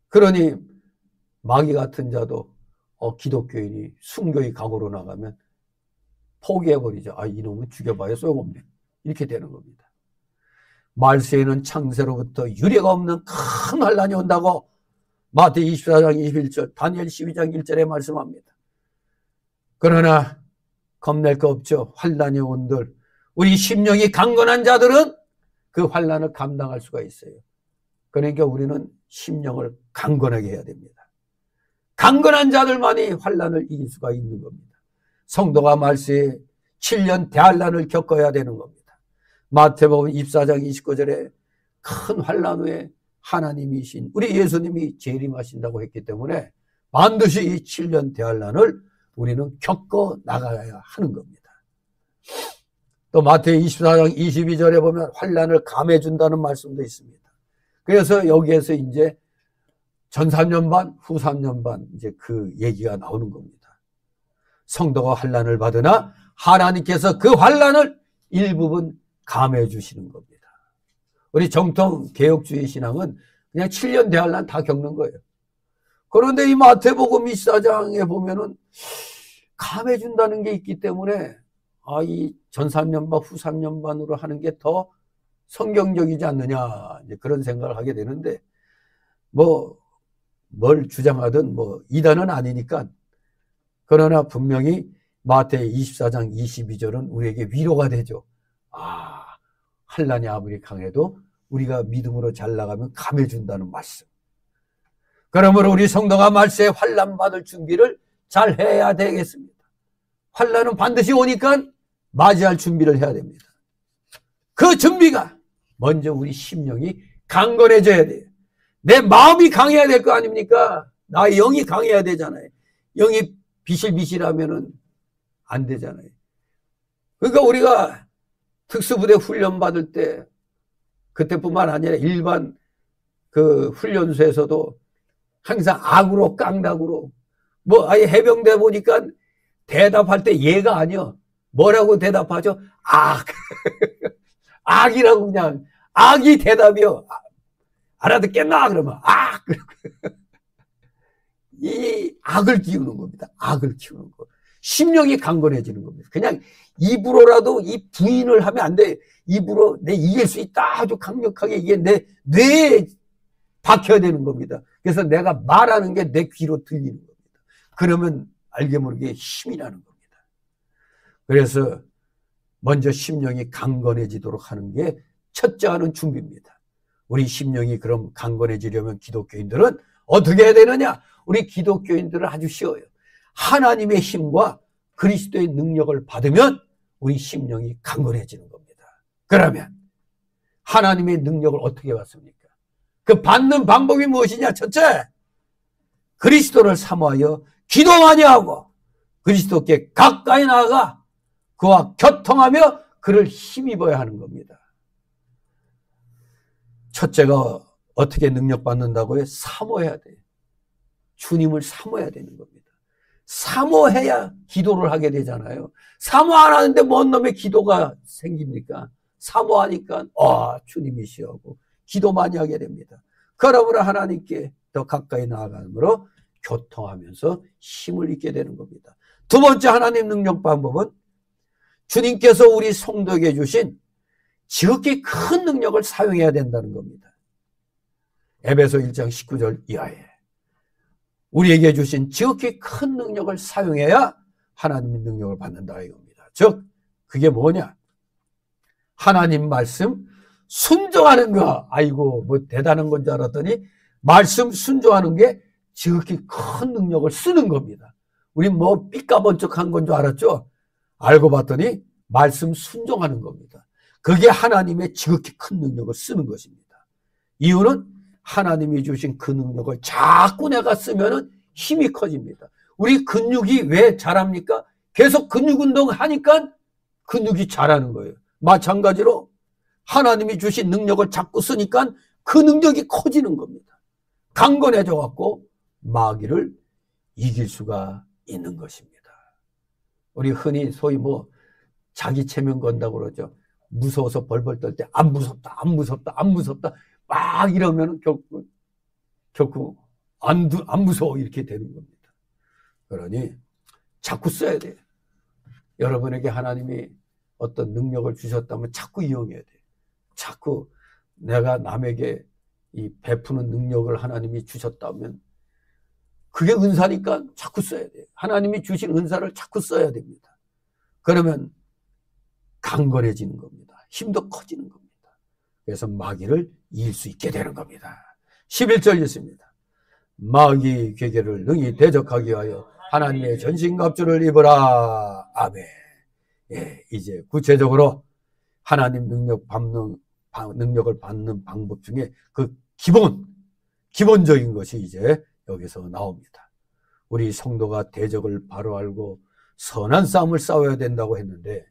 그러니 마귀 같은 자도 기독교인이 순교의 각오로 나가면 포기해버리죠. 이놈은 죽여봐야 소용없네. 이렇게 되는 겁니다. 말세에는 창세로부터 유례가 없는 큰 환란이 온다고 마태복음 24장 21절, 다니엘 12장 1절에 말씀합니다. 그러나 겁낼 거 없죠. 환란이 온들 우리 심령이 강건한 자들은 그 환란을 감당할 수가 있어요. 그러니까 우리는 심령을 강건하게 해야 됩니다. 강건한 자들만이 환란을 이길 수가 있는 겁니다. 성도가 말세에 7년 대환란을 겪어야 되는 겁니다. 마태복음 24장 29절에 큰 환란 후에 하나님이신 우리 예수님이 재림하신다고 했기 때문에 반드시 이 7년 대환란을 우리는 겪어 나가야 하는 겁니다. 또 마태복음 24장 22절에 보면 환란을 감해 준다는 말씀도 있습니다. 그래서 여기에서 이제 전 3년 반, 후 3년 반 이제 그 얘기가 나오는 겁니다. 성도가 환란을 받으나 하나님께서 그 환란을 일부분 감해 주시는 겁니다. 우리 정통 개혁주의 신앙은 그냥 7년 대환란 다 겪는 거예요. 그런데 이 마태복음 24장에 보면은 감해 준다는 게 있기 때문에 이 전 3년 반, 후 3년 반으로 하는 게 더 성경적이지 않느냐 이제 그런 생각을 하게 되는데 뭘 주장하든 이단은 아니니까 그러나 분명히 마태 24장 22절은 우리에게 위로가 되죠. 환란이 아무리 강해도 우리가 믿음으로 잘 나가면 감해 준다는 말씀. 그러므로 우리 성도가 말세에 환란 받을 준비를 잘 해야 되겠습니다. 환란은 반드시 오니까 맞이할 준비를 해야 됩니다. 그 준비가 먼저 우리 심령이 강건해져야 돼요. 내 마음이 강해야 될 거 아닙니까? 나의 영이 강해야 되잖아요. 영이 비실비실하면은 안 되잖아요. 그러니까 우리가 특수부대 훈련 받을 때 그때뿐만 아니라 일반 그 훈련소에서도 항상 악으로 깡다구로 아예 해병대 보니까 대답할 때 얘가 아니야. 뭐라고 대답하죠? 악이라고 그냥 악이 대답이요. 알아듣겠나? 그러면 이 악을 키우는 겁니다. 악을 키우는 거. 심령이 강건해지는 겁니다. 그냥 입으로라도 이 부인을 하면 안 돼. 입으로 내 이길 수 있다. 아주 강력하게 이게 내 뇌에 박혀야 되는 겁니다. 그래서 내가 말하는 게 내 귀로 들리는 겁니다. 그러면 알게 모르게 힘이 나는 겁니다. 그래서 먼저 심령이 강건해지도록 하는 게 첫째 하는 준비입니다. 우리 심령이 그럼 강건해지려면 기독교인들은 어떻게 해야 되느냐? 우리 기독교인들은 아주 쉬워요. 하나님의 힘과 그리스도의 능력을 받으면 우리 심령이 강건해지는 겁니다. 그러면 하나님의 능력을 어떻게 받습니까? 그 받는 방법이 무엇이냐? 첫째, 그리스도를 사모하여 기도 많이 하고 그리스도께 가까이 나아가 그와 교통하며 그를 힘입어야 하는 겁니다. 첫째가 어떻게 능력받는다고요? 사모해야 돼요. 주님을 사모해야 되는 겁니다. 사모해야 기도를 하게 되잖아요. 사모 안 하는데 뭔 놈의 기도가 생깁니까? 사모하니까 주님이시여 하고 기도 많이 하게 됩니다. 그러므로 하나님께 더 가까이 나아감으로 교통하면서 힘을 잊게 되는 겁니다. 두 번째 하나님 능력 방법은 주님께서 우리 성도에게 주신 지극히 큰 능력을 사용해야 된다는 겁니다. 에베소 1장 19절 이하에 우리에게 주신 지극히 큰 능력을 사용해야 하나님의 능력을 받는다 이겁니다. 즉 그게 뭐냐? 하나님 말씀 순종하는 거. 대단한 건 줄 알았더니 말씀 순종하는 게 지극히 큰 능력을 쓰는 겁니다. 우리 삐까번쩍한 건 줄 알았죠? 알고 봤더니 말씀 순종하는 겁니다. 그게 하나님의 지극히 큰 능력을 쓰는 것입니다. 이유는 하나님이 주신 그 능력을 자꾸 내가 쓰면은 힘이 커집니다. 우리 근육이 왜 자랍니까? 계속 근육 운동 하니까 근육이 자라는 거예요. 마찬가지로 하나님이 주신 능력을 자꾸 쓰니까 그 능력이 커지는 겁니다. 강건해져 갖고 마귀를 이길 수가 있는 것입니다. 우리 흔히 소위 자기 체면 건다고 그러죠. 무서워서 벌벌 떨 때 안 무섭다, 안 무섭다, 안 무섭다 막 이러면 결국 안 무서워 이렇게 되는 겁니다. 그러니 자꾸 써야 돼요. 여러분에게 하나님이 어떤 능력을 주셨다면 자꾸 이용해야 돼요. 자꾸 내가 남에게 이 베푸는 능력을 하나님이 주셨다면 그게 은사니까 자꾸 써야 돼요. 하나님이 주신 은사를 자꾸 써야 됩니다. 그러면 강건해지는 겁니다. 힘도 커지는 겁니다. 그래서 마귀를 이길 수 있게 되는 겁니다. 11절 있습니다. 마귀 괴계를 능히 대적하기 위하여 하나님의 전신갑주를 입으라. 아멘. 예, 이제 구체적으로 하나님 능력을 받는 방법 중에 그 기본적인 것이 이제 여기서 나옵니다. 우리 성도가 대적을 바로 알고 선한 싸움을 싸워야 된다고 했는데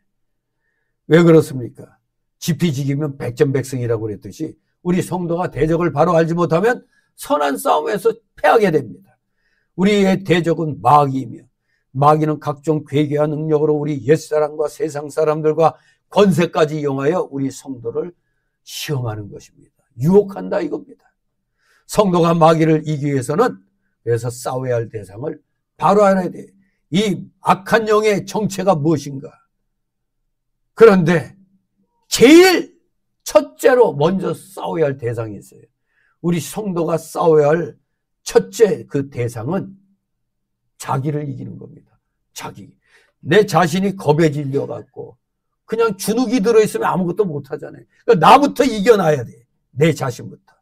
왜 그렇습니까? 지피지기면 백전백승이라고 그랬듯이 우리 성도가 대적을 바로 알지 못하면 선한 싸움에서 패하게 됩니다. 우리의 대적은 마귀이며 마귀는 각종 괴계와 능력으로 우리 옛사람과 세상 사람들과 권세까지 이용하여 우리 성도를 시험하는 것입니다. 유혹한다 이겁니다. 성도가 마귀를 이기기 위해서는 그래서 싸워야 할 대상을 바로 알아야 돼요. 이 악한 영의 정체가 무엇인가? 그런데 제일 첫째로 먼저 싸워야 할 대상이 있어요. 우리 성도가 싸워야 할 첫째 그 대상은 자기를 이기는 겁니다. 자기. 내 자신이 겁에 질려갖고 그냥 주눅이 들어있으면 아무것도 못하잖아요. 그러니까 나부터 이겨놔야 돼. 내 자신부터.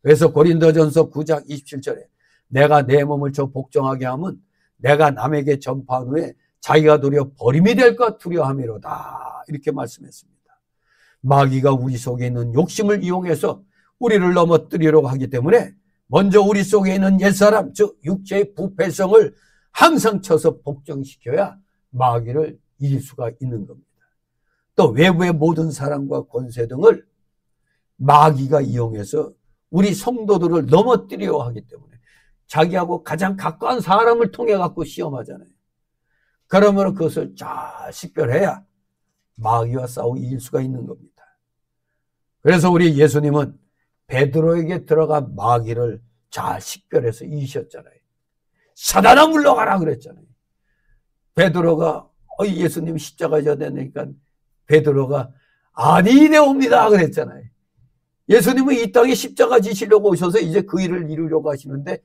그래서 고린도전서 9장 27절에 내가 내 몸을 저 복종하게 하면 내가 남에게 전파한 후에 자기가 도리어 버림이 될까 두려워함이로다. 이렇게 말씀했습니다. 마귀가 우리 속에 있는 욕심을 이용해서 우리를 넘어뜨리려고 하기 때문에 먼저 우리 속에 있는 옛사람, 즉 육체의 부패성을 항상 쳐서 복종시켜야 마귀를 이길 수가 있는 겁니다. 또 외부의 모든 사랑과 권세 등을 마귀가 이용해서 우리 성도들을 넘어뜨리려 하기 때문에 자기하고 가장 가까운 사람을 통해 갖고 시험하잖아요. 그러면 그것을 잘 식별해야 마귀와 싸우고 이길 수가 있는 겁니다. 그래서 우리 예수님은 베드로에게 들어가 마귀를 잘 식별해서 이기셨잖아요. 사단아 물러가라 그랬잖아요. 베드로가 예수님 십자가 져야 되니까 베드로가 아니되옵니다 그랬잖아요. 예수님은 이 땅에 십자가 지시려고 오셔서 이제 그 일을 이루려고 하시는데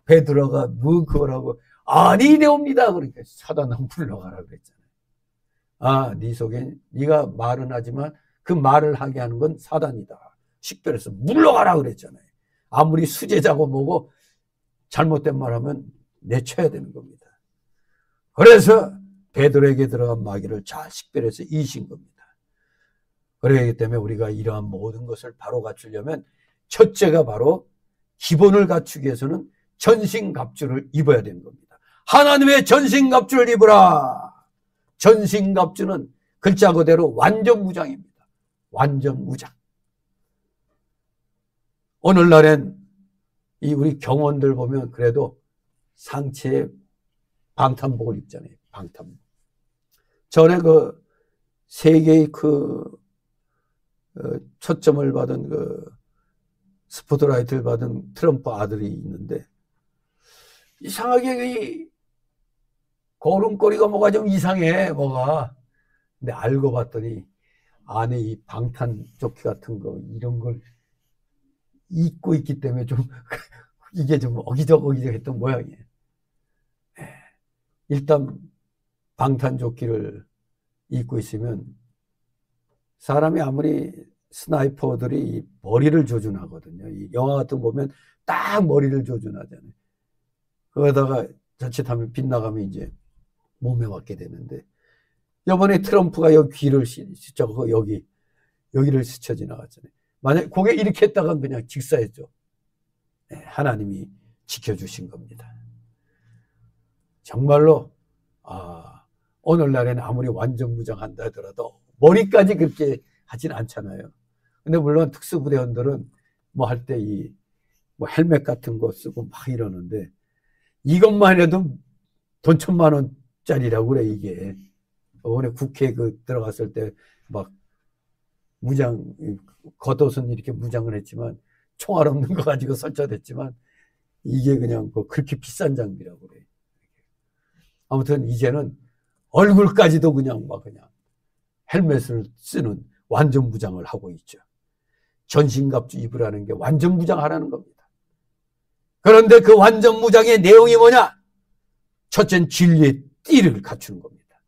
베드로가 그거라고 아니되옵니다 그러니까 사단아 물러가라 그랬잖아요. 네 속에 네가 말은 하지만 그 말을 하게 하는 건 사단이다. 식별해서 물러가라 그랬잖아요. 아무리 수제자고 뭐고 잘못된 말하면 내쳐야 되는 겁니다. 그래서 베드로에게 들어간 마귀를 잘 식별해서 이기신 겁니다. 그렇기 때문에 우리가 이러한 모든 것을 바로 갖추려면 첫째가 바로 기본을 갖추기 위해서는 전신갑주를 입어야 되는 겁니다. 하나님의 전신갑주를 입으라. 전신갑주는 글자 그대로 완전무장입니다. 완전무장. 오늘날엔 이 우리 경원들 보면 그래도 상체에 방탄복을 입잖아요. 방탄복. 전에 그 세계의 초점을 받은 스포트라이트를 받은 트럼프 아들이 있는데 이상하게 이 걸음걸이가 뭐가 좀 이상해 뭐가. 근데 알고 봤더니 안에 이 방탄 조끼 같은 거 이런 걸 입고 있기 때문에 좀 이게 좀 어기적어기적했던 모양이에요. 일단 방탄 조끼를 입고 있으면 사람이 아무리 스나이퍼들이 머리를 조준하거든요. 이 영화 같은 거 보면 딱 머리를 조준하잖아요. 그러다가 자칫하면 빗나가면 이제 몸에 맞게 되는데 이번에 트럼프가 여기 귀를 스쳐고 여기를 스쳐 지나갔잖아요. 만약 고개 이렇게 했다가 그냥 직사했죠. 하나님이 지켜주신 겁니다. 정말로 오늘날에는 아무리 완전 무장한다 하더라도 머리까지 그렇게 하진 않잖아요. 근데 물론 특수부대원들은 뭐 할 때 뭐 헬멧 같은 거 쓰고 막 이러는데 이것만 해도 돈 1,000만 원짜리라고 그래 이게. 이번에 국회 들어갔을 때 막 무장 겉옷은 이렇게 무장을 했지만 총알 없는 거 가지고 설치됐지만 이게 그냥 그렇게 비싼 장비라고 그래. 아무튼 이제는 얼굴까지도 그냥 헬멧을 쓰는 완전 무장을 하고 있죠. 전신갑주 입으라는 게 완전 무장하라는 겁니다. 그런데 그 완전 무장의 내용이 뭐냐? 첫째는 진리의 띠를 갖추는 겁니다.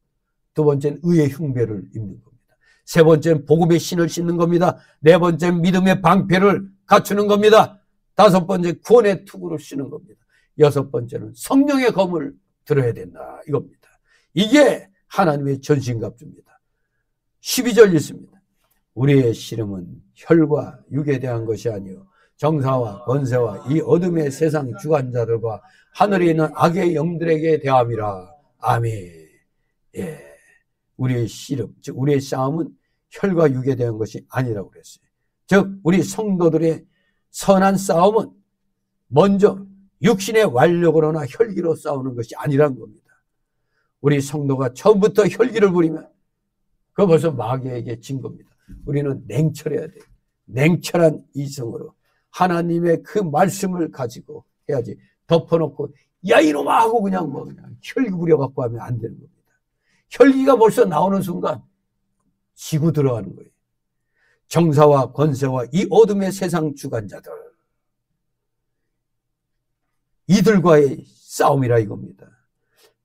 두 번째는 의의 흉배를 입는 겁니다. 세 번째는 복음의 신을 신는 겁니다. 네 번째는 믿음의 방패를 갖추는 겁니다. 다섯 번째 구원의 투구를 쓰는 겁니다. 여섯 번째는 성령의 검을 들어야 된다 이겁니다. 이게 하나님의 전신갑주입니다. 12절 있습니다. 우리의 씨름은 혈과 육에 대한 것이 아니요 정사와 권세와 이 어둠의 세상 주관자들과 하늘에 있는 악의 영들에게 대함이라. 아멘. 예, 우리의 씨름, 즉 우리의 싸움은 혈과 육에 대한 것이 아니라고 그랬어요. 즉 우리 성도들의 선한 싸움은 먼저 육신의 완력으로나 혈기로 싸우는 것이 아니란 겁니다. 우리 성도가 처음부터 혈기를 부리면 그거 벌써 마귀에게 진 겁니다. 우리는 냉철해야 돼요. 냉철한 이성으로 하나님의 그 말씀을 가지고 해야지. 덮어놓고 야 이놈아 하고 그냥 혈기 부려갖고 하면 안 되는 겁니다. 혈기가 벌써 나오는 순간 지고 들어가는 거예요. 정사와 권세와 이 어둠의 세상 주관자들, 이들과의 싸움이라 이겁니다.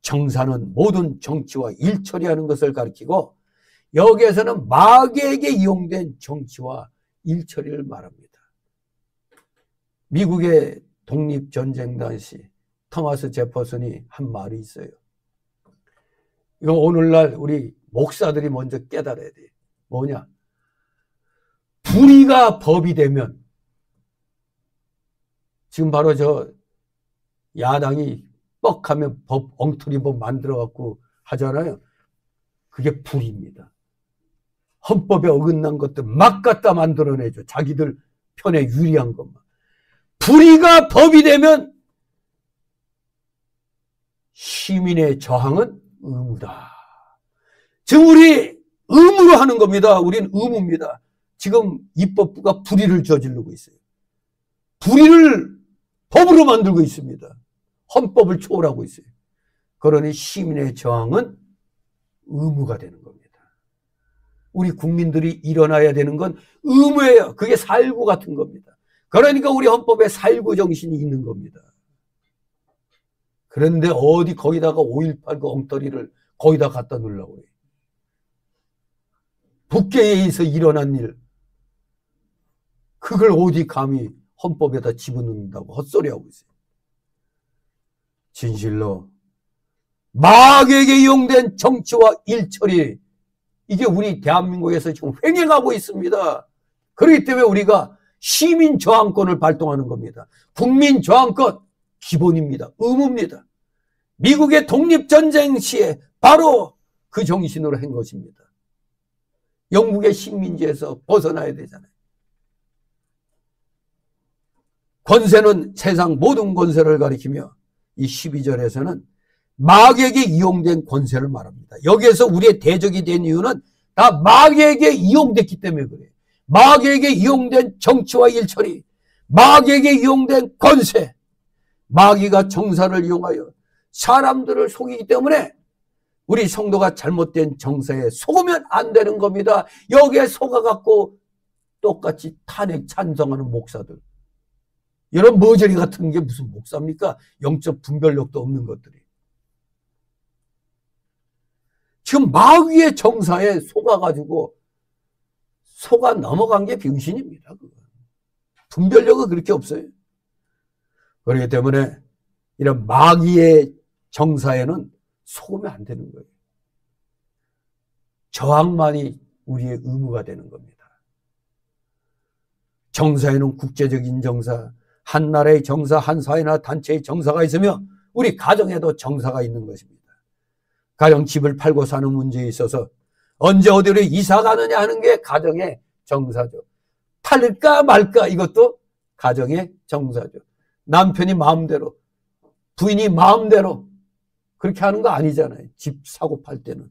정사는 모든 정치와 일처리하는 것을 가리키고 여기에서는 마귀에게 이용된 정치와 일처리를 말합니다. 미국의 독립전쟁 당시 토마스 제퍼슨이 한 말이 있어요. 이거 오늘날 우리 목사들이 먼저 깨달아야 돼요. 뭐냐? 불의가 법이 되면, 지금 바로 저 야당이 뻑하면 법 엉터리 법 만들어갖고 하잖아요. 그게 불의입니다. 헌법에 어긋난 것들 막 갖다 만들어내죠. 자기들 편에 유리한 것만. 불의가 법이 되면 시민의 저항은 의무다. 지금 우리 의무로 하는 겁니다. 우리는 의무입니다. 지금 입법부가 불의를 저지르고 있어요. 불의를 법으로 만들고 있습니다. 헌법을 초월하고 있어요. 그러니 시민의 저항은 의무가 되는 겁니다. 우리 국민들이 일어나야 되는 건 의무예요. 그게 살구 같은 겁니다. 그러니까 우리 헌법에 살구 정신이 있는 겁니다. 그런데 어디 거기다가 5.18 그 엉터리를 거기다 갖다 놓으려고 해요. 북계에 의해서 일어난 일, 그걸 어디 감히 헌법에다 집어넣는다고 헛소리하고 있어요. 진실로 마귀에게 이용된 정치와 일처리, 이게 우리 대한민국에서 지금 횡행하고 있습니다. 그렇기 때문에 우리가 시민 저항권을 발동하는 겁니다. 국민 저항권 기본입니다. 의무입니다. 미국의 독립전쟁 시에 바로 그 정신으로 한 것입니다. 영국의 식민지에서 벗어나야 되잖아요. 권세는 세상 모든 권세를 가리키며 이 12절에서는 마귀에게 이용된 권세를 말합니다. 여기에서 우리의 대적이 된 이유는 다 마귀에게 이용됐기 때문에 그래요. 마귀에게 이용된 정치와 일처리, 마귀에게 이용된 권세, 마귀가 정사를 이용하여 사람들을 속이기 때문에 우리 성도가 잘못된 정사에 속으면 안 되는 겁니다. 여기에 속아갖고 똑같이 탄핵 찬성하는 목사들, 이런 머저리 같은 게 무슨 목사입니까? 영적 분별력도 없는 것들이. 지금 마귀의 정사에 속아가지고 속아 넘어간 게 병신입니다. 분별력은 그렇게 없어요. 그렇기 때문에 이런 마귀의 정사에는 속으면 안 되는 거예요. 저항만이 우리의 의무가 되는 겁니다. 정사에는 국제적인 정사, 한 나라의 정사, 한 사회나 단체의 정사가 있으며 우리 가정에도 정사가 있는 것입니다. 가령 집을 팔고 사는 문제에 있어서 언제 어디로 이사 가느냐 하는 게 가정의 정사죠. 팔까 말까 이것도 가정의 정사죠. 남편이 마음대로, 부인이 마음대로 그렇게 하는 거 아니잖아요. 집 사고 팔 때는.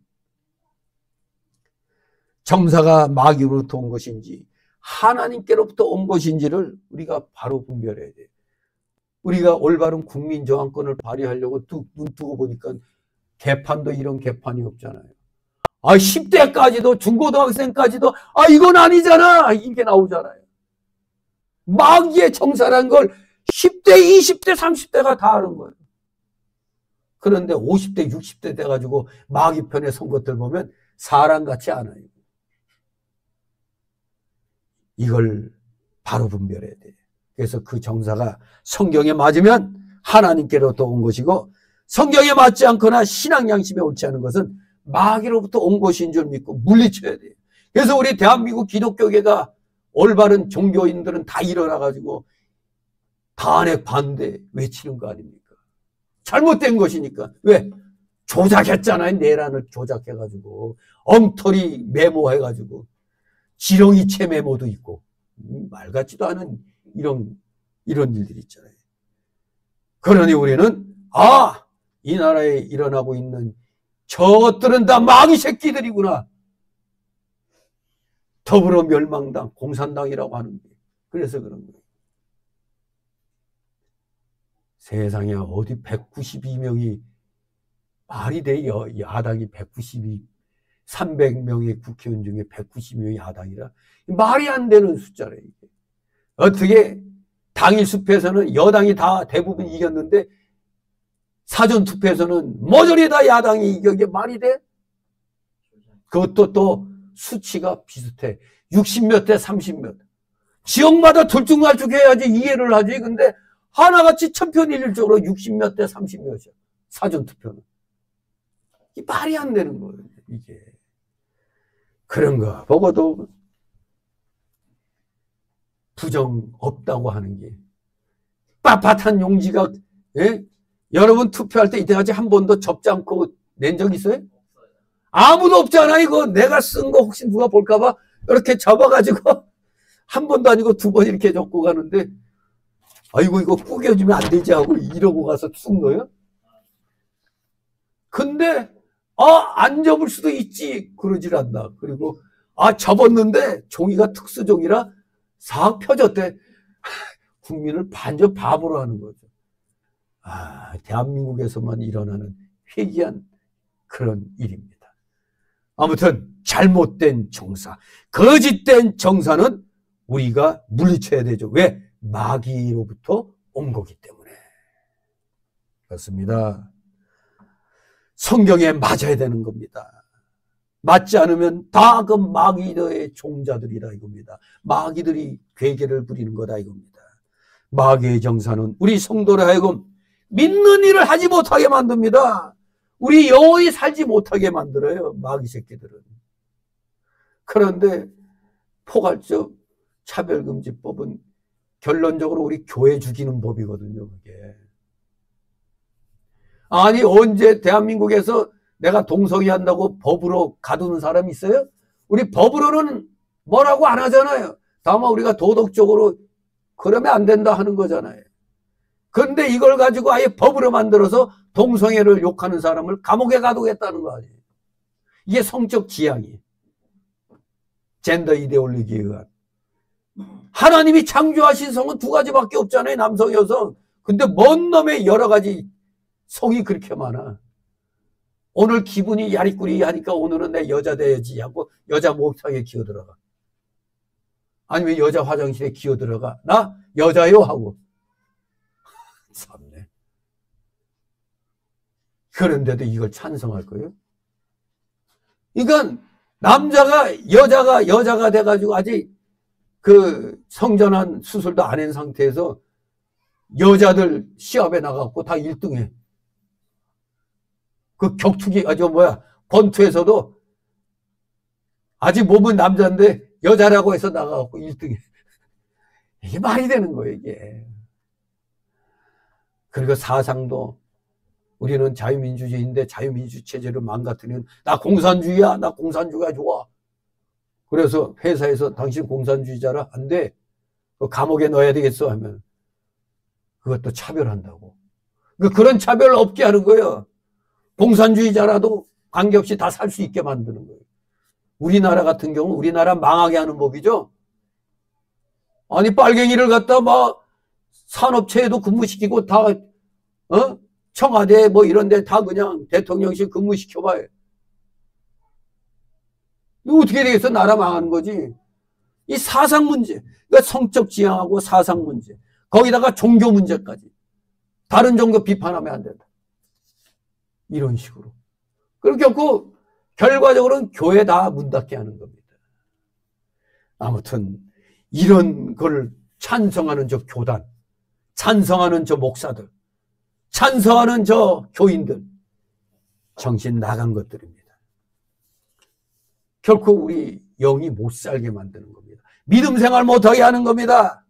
정사가 마귀로부터 온 것인지 하나님께로부터 온 것인지를 우리가 바로 분별해야 돼요. 우리가 올바른 국민저항권을 발휘하려고 눈 뜨고 보니까 개판도 이런 개판이 없잖아요. 10대까지도 중고등학생까지도 이건 아니잖아 이게 나오잖아요. 마귀의 정사라는 걸 10대, 20대, 30대가 다 아는 거예요. 그런데 50대, 60대 돼가지고 마귀 편에 선 것들 보면 사람 같지 않아요. 이걸 바로 분별해야 돼요. 그래서 그 정사가 성경에 맞으면 하나님께로부터 온 것이고, 성경에 맞지 않거나 신앙 양심에 옳지 않은 것은 마귀로부터 온 것인 줄 믿고 물리쳐야 돼요. 그래서 우리 대한민국 기독교계가 올바른 종교인들은 다 일어나가지고 탄핵 반대 외치는 거 아닙니까? 잘못된 것이니까. 왜? 조작했잖아요. 내란을 조작해가지고 엉터리 메모해가지고 지렁이채 메모도 있고 말 같지도 않은 이런 일들이 있잖아요. 그러니 우리는 이 나라에 일어나고 있는 저것들은 다 마귀 새끼들이구나. 더불어 멸망당, 공산당이라고 하는 게. 그래서 그런 거예요. 세상에 어디 192명이 말이 돼요. 야당이 300명의 국회의원 중에 190명이 야당이라 말이 안 되는 숫자래요. 이게. 어떻게 당일 투표에서는 여당이 다 대부분 이겼는데 사전 투표에서는 모조리 다 야당이 이겨. 이게 말이 돼? 그것도 또 수치가 비슷해. 60몇 대 30몇. 지역마다 둘쭉말쭉 해야지 이해를 하지. 근데 하나같이 천편일률적으로 60몇 대 30몇이야. 사전 투표는. 이 말이 안 되는 거예요. 이게. 그런 거 보고도 부정 없다고 하는 게 빳빳한 용지가, 예? 여러분 투표할 때 이때까지 한 번도 접지 않고 낸 적 있어요? 아무도 없잖아. 이거 내가 쓴 거 혹시 누가 볼까봐 이렇게 접어가지고 한 번도 아니고 두 번 이렇게 접고 가는데 아이고 이거 구겨주면 안 되지 하고 이러고 가서 쑥 넣어요? 근데 안 접을 수도 있지 그러질 않나. 그리고 접었는데 종이가 특수종이라 싹 펴졌대. 국민을 반전 바보로 하는 거죠. 대한민국에서만 일어나는 회개한 그런 일입니다. 아무튼 잘못된 정사, 거짓된 정사는 우리가 물리쳐야 되죠. 왜? 마귀로부터 온 거기 때문에. 그렇습니다. 성경에 맞아야 되는 겁니다. 맞지 않으면 다 그 마귀의 종자들이다 이겁니다. 마귀들이 괴계를 부리는 거다 이겁니다. 마귀의 정사는 우리 성도를 하여금 믿는 일을 하지 못하게 만듭니다. 우리 영원히 살지 못하게 만들어요. 마귀 새끼들은. 그런데 포괄적 차별금지법은 결론적으로 우리 교회 죽이는 법이거든요. 그게. 아니 언제 대한민국에서 내가 동성애 한다고 법으로 가두는 사람이 있어요? 우리 법으로는 뭐라고 안 하잖아요. 다만 우리가 도덕적으로 그러면 안 된다 하는 거잖아요. 그런데 이걸 가지고 아예 법으로 만들어서 동성애를 욕하는 사람을 감옥에 가두겠다는 거 아니에요. 이게 성적 지향이에요. 젠더 이데올로기에 의한. 하나님이 창조하신 성은 두 가지밖에 없잖아요. 남성, 여성. 근데 뭔 놈의 여러 가지 성이 그렇게 많아. 오늘 기분이 야리꾸리 하니까 오늘은 내 여자 돼야지 하고 여자 목욕탕에 기어들어가. 아니면 여자 화장실에 기어들어가. 나 여자요 하고. 참네. 그런데도 이걸 찬성할 거예요? 그러니까 남자가 여자가 돼가지고 아직 그 성전환 수술도 안 한 상태에서 여자들 시합에 나가고 다 1등해. 그 격투기 권투에서도 아직 몸은 남자인데 여자라고 해서 나가고 1등해. 이게 말이 되는 거예요, 이게. 그리고 사상도 우리는 자유민주주의인데 자유민주 체제를 망가뜨리는 나 공산주의야. 나 공산주의가 좋아. 그래서 회사에서 당신 공산주의자라 안 돼. 감옥에 넣어야 되겠어 하면 그것도 차별한다고. 그런 차별 없게 하는 거예요. 공산주의자라도 관계없이 다 살 수 있게 만드는 거예요. 우리나라 같은 경우 우리나라 망하게 하는 법이죠. 아니 빨갱이를 갖다 막 산업체에도 근무시키고 다 청와대 뭐 이런 데 다 그냥 대통령실 근무시켜봐요. 이거 어떻게 되겠어? 나라 망하는 거지. 이 사상 문제, 그러니까 성적 지향하고 사상 문제, 거기다가 종교 문제까지. 다른 종교 비판하면 안 된다. 이런 식으로. 그리고 결국 결과적으로는 교회 다 문 닫게 하는 겁니다. 아무튼 이런 걸 찬성하는 저 교단, 찬성하는 저 목사들, 찬성하는 저 교인들, 정신 나간 것들입니다. 결코 우리 영이 못 살게 만드는 겁니다. 믿음 생활 못하게 하는 겁니다.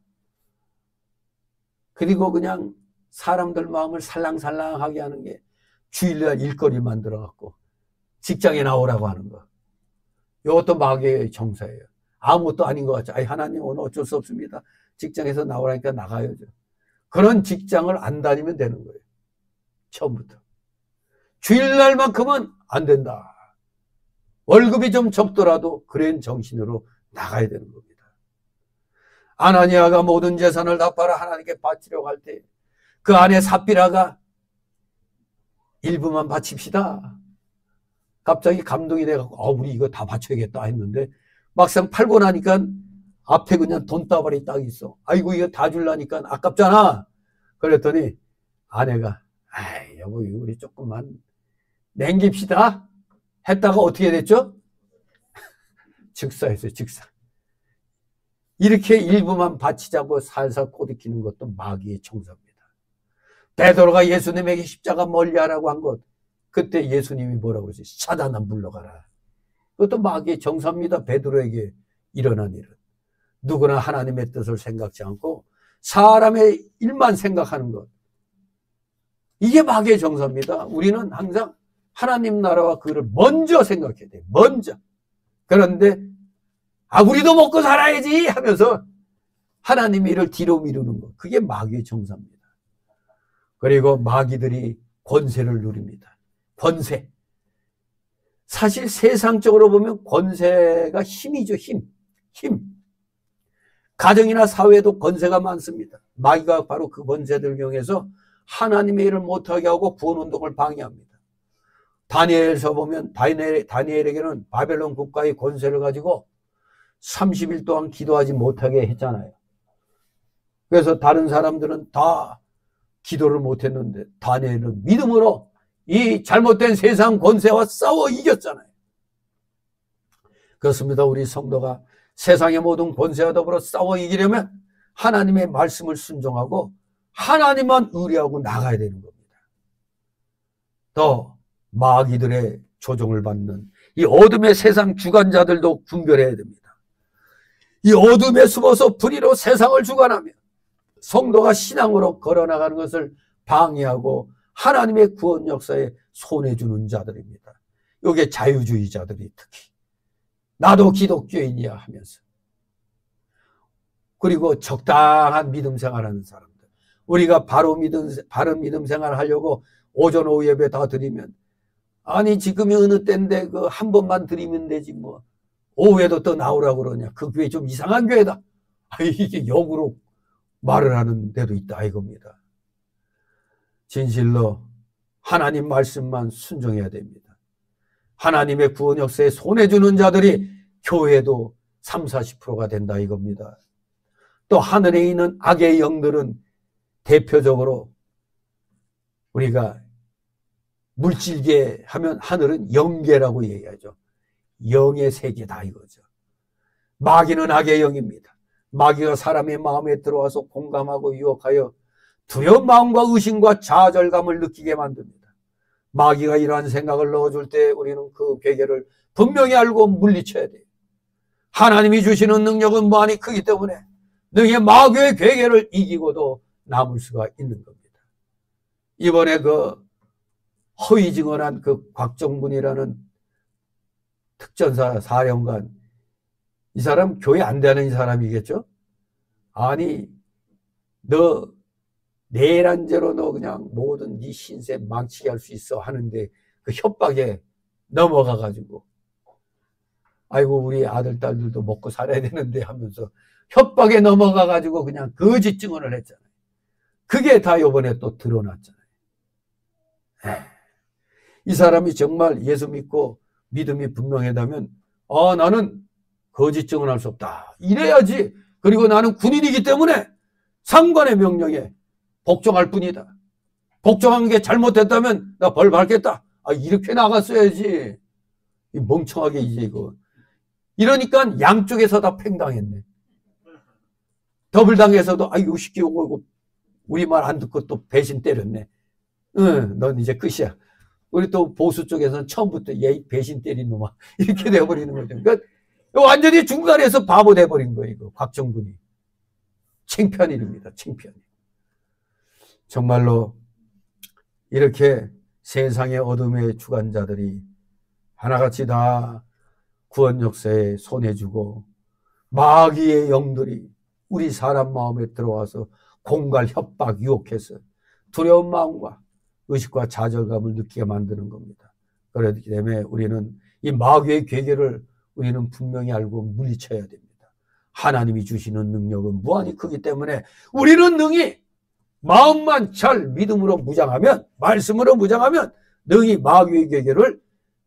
그리고 그냥 사람들 마음을 살랑살랑하게 하는 게 주일날 일거리 만들어갖고 직장에 나오라고 하는 거. 이것도 마귀의 정사예요. 아무것도 아닌 것 같죠. 아니, 하나님 오늘 어쩔 수 없습니다. 직장에서 나오라니까 나가야죠. 그런 직장을 안 다니면 되는 거예요. 처음부터. 주일날만큼은 안 된다. 월급이 좀 적더라도 그런 정신으로 나가야 되는 겁니다. 아나니아가 모든 재산을 다 팔아 하나님께 바치려고 할 때 그 안에 삽비라가 일부만 바칩시다. 갑자기 감동이 돼갖고 우리 이거 다 바쳐야겠다 했는데 막상 팔고 나니까 앞에 그냥 돈다발이 딱 있어. 아이고 이거 다 줄라니까 아깝잖아. 그랬더니 아내가 아이 여보 우리 조금만 남깁시다 했다가 어떻게 됐죠? 즉사했어요. 즉사. 이렇게 일부만 바치자고 살살 꼬드기는 것도 마귀의 정사입니다. 베드로가 예수님에게 십자가 멀리하라고 한 것, 그때 예수님이 뭐라고 그러지? 사단아 물러가라. 그것도 마귀의 정사입니다. 베드로에게 일어난 일은. 누구나 하나님의 뜻을 생각지 않고 사람의 일만 생각하는 것. 이게 마귀의 정사입니다. 우리는 항상 하나님 나라와 그를 먼저 생각해야 돼요. 먼저. 그런데 우리도 먹고 살아야지 하면서 하나님의 일을 뒤로 미루는 것. 그게 마귀의 정사입니다. 그리고 마귀들이 권세를 누립니다. 권세. 사실 세상적으로 보면 권세가 힘이죠. 힘. 가정이나 사회에도 권세가 많습니다. 마귀가 바로 그 권세들을 이용해서 하나님의 일을 못하게 하고 구원운동을 방해합니다. 다니엘서 보면 다니엘에게는 바벨론 국가의 권세를 가지고 30일 동안 기도하지 못하게 했잖아요. 그래서 다른 사람들은 다 기도를 못했는데 다니엘은 믿음으로 이 잘못된 세상 권세와 싸워 이겼잖아요. 그렇습니다. 우리 성도가 세상의 모든 권세와 더불어 싸워 이기려면 하나님의 말씀을 순종하고 하나님만 의뢰하고 나가야 되는 겁니다. 더 마귀들의 조종을 받는 이 어둠의 세상 주관자들도 분별해야 됩니다. 이 어둠에 숨어서 불의로 세상을 주관하며 성도가 신앙으로 걸어나가는 것을 방해하고 하나님의 구원 역사에 손해주는 자들입니다. 이게 자유주의자들이 특히 나도 기독교인이야 하면서, 그리고 적당한 믿음 생활하는 사람들, 우리가 바른 믿음 생활을 하려고 오전 오후 예배 다 드리면 아니 지금이 어느 때인데 그 한 번만 드리면 되지 뭐 오후에도 또 나오라고 그러냐, 그 교회 좀 이상한 교회다, 이게 역으로 말을 하는 데도 있다 이겁니다. 진실로 하나님 말씀만 순종해야 됩니다. 하나님의 구원 역사에 손해주는 자들이 교회도 30-40%가 된다 이겁니다. 또 하늘에 있는 악의 영들은 대표적으로 우리가 물질계 하면 하늘은 영계라고 얘기하죠. 영의 세계다 이거죠. 마귀는 악의 영입니다. 마귀가 사람의 마음에 들어와서 공감하고 유혹하여 두려운 마음과 의심과 좌절감을 느끼게 만듭니다. 마귀가 이러한 생각을 넣어줄 때 우리는 그 괴계를 분명히 알고 물리쳐야 돼요. 하나님이 주시는 능력은 무한히 크기 때문에 능히 마귀의 괴계를 이기고도 남을 수가 있는 겁니다. 이번에 그 허위 증언한 그 곽정군이라는 특전사 사령관, 이 사람 교회 안 다니는 사람이겠죠? 아니, 너 내란죄로 너 그냥 모든 네 신세 망치게 할 수 있어 하는데 그 협박에 넘어가가지고, 아이고 우리 아들 딸들도 먹고 살아야 되는데 하면서 협박에 넘어가가지고 그냥 거짓 증언을 했잖아요. 그게 다 이번에 또 드러났잖아요. 이 사람이 정말 예수 믿고 믿음이 분명하다면 나는 거짓 증언할 수 없다 이래야지. 그리고 나는 군인이기 때문에 상관의 명령에 복종할 뿐이다. 복종한 게 잘못됐다면 나 벌 받겠다. 이렇게 나갔어야지. 멍청하게 이제 이거. 이러니까 양쪽에서 다 팽당했네. 더블당에서도 요 시끼 오고 우리 말 안 듣고 또 배신 때렸네. 넌 이제 끝이야. 우리 또 보수 쪽에서는 처음부터 얘 배신 때린 놈아 이렇게 돼버리는 거죠. 그러니까 완전히 중간에서 바보 돼버린 거예요. 이거 곽정군이. 창피한 일입니다. 창피한 일. 정말로 이렇게 세상의 어둠의 주관자들이 하나같이 다 구원 역사에 손해주고 마귀의 영들이 우리 사람 마음에 들어와서 공갈, 협박, 유혹해서 두려운 마음과 의식과 좌절감을 느끼게 만드는 겁니다. 그렇기 때문에 우리는 이 마귀의 괴계를 우리는 분명히 알고 물리쳐야 됩니다. 하나님이 주시는 능력은 무한히 크기 때문에 우리는 능히 마음만 잘 믿음으로 무장하면, 말씀으로 무장하면 능히 마귀의 괴계를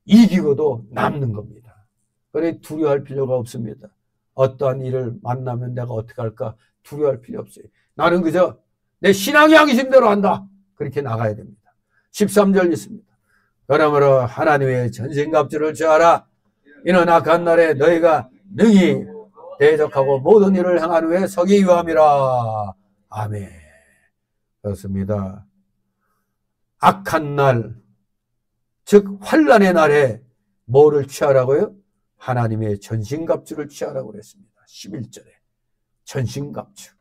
이기고도 남는 겁니다. 그래 두려워할 필요가 없습니다. 어떠한 일을 만나면 내가 어떻게 할까 두려워할 필요 없어요. 나는 그저 내 신앙의 양심대로 한다. 그렇게 나가야 됩니다. 13절 있습니다. 그러므로 하나님의 전신갑주를 취하라. 이는 악한 날에 너희가 능히 대적하고 모든 일을 행한 후에 서기 위함이라. 아멘. 그렇습니다. 악한 날, 즉 환난의 날에 뭐를 취하라고요? 하나님의 전신갑주를 취하라고 그랬습니다. 11절에 전신갑주.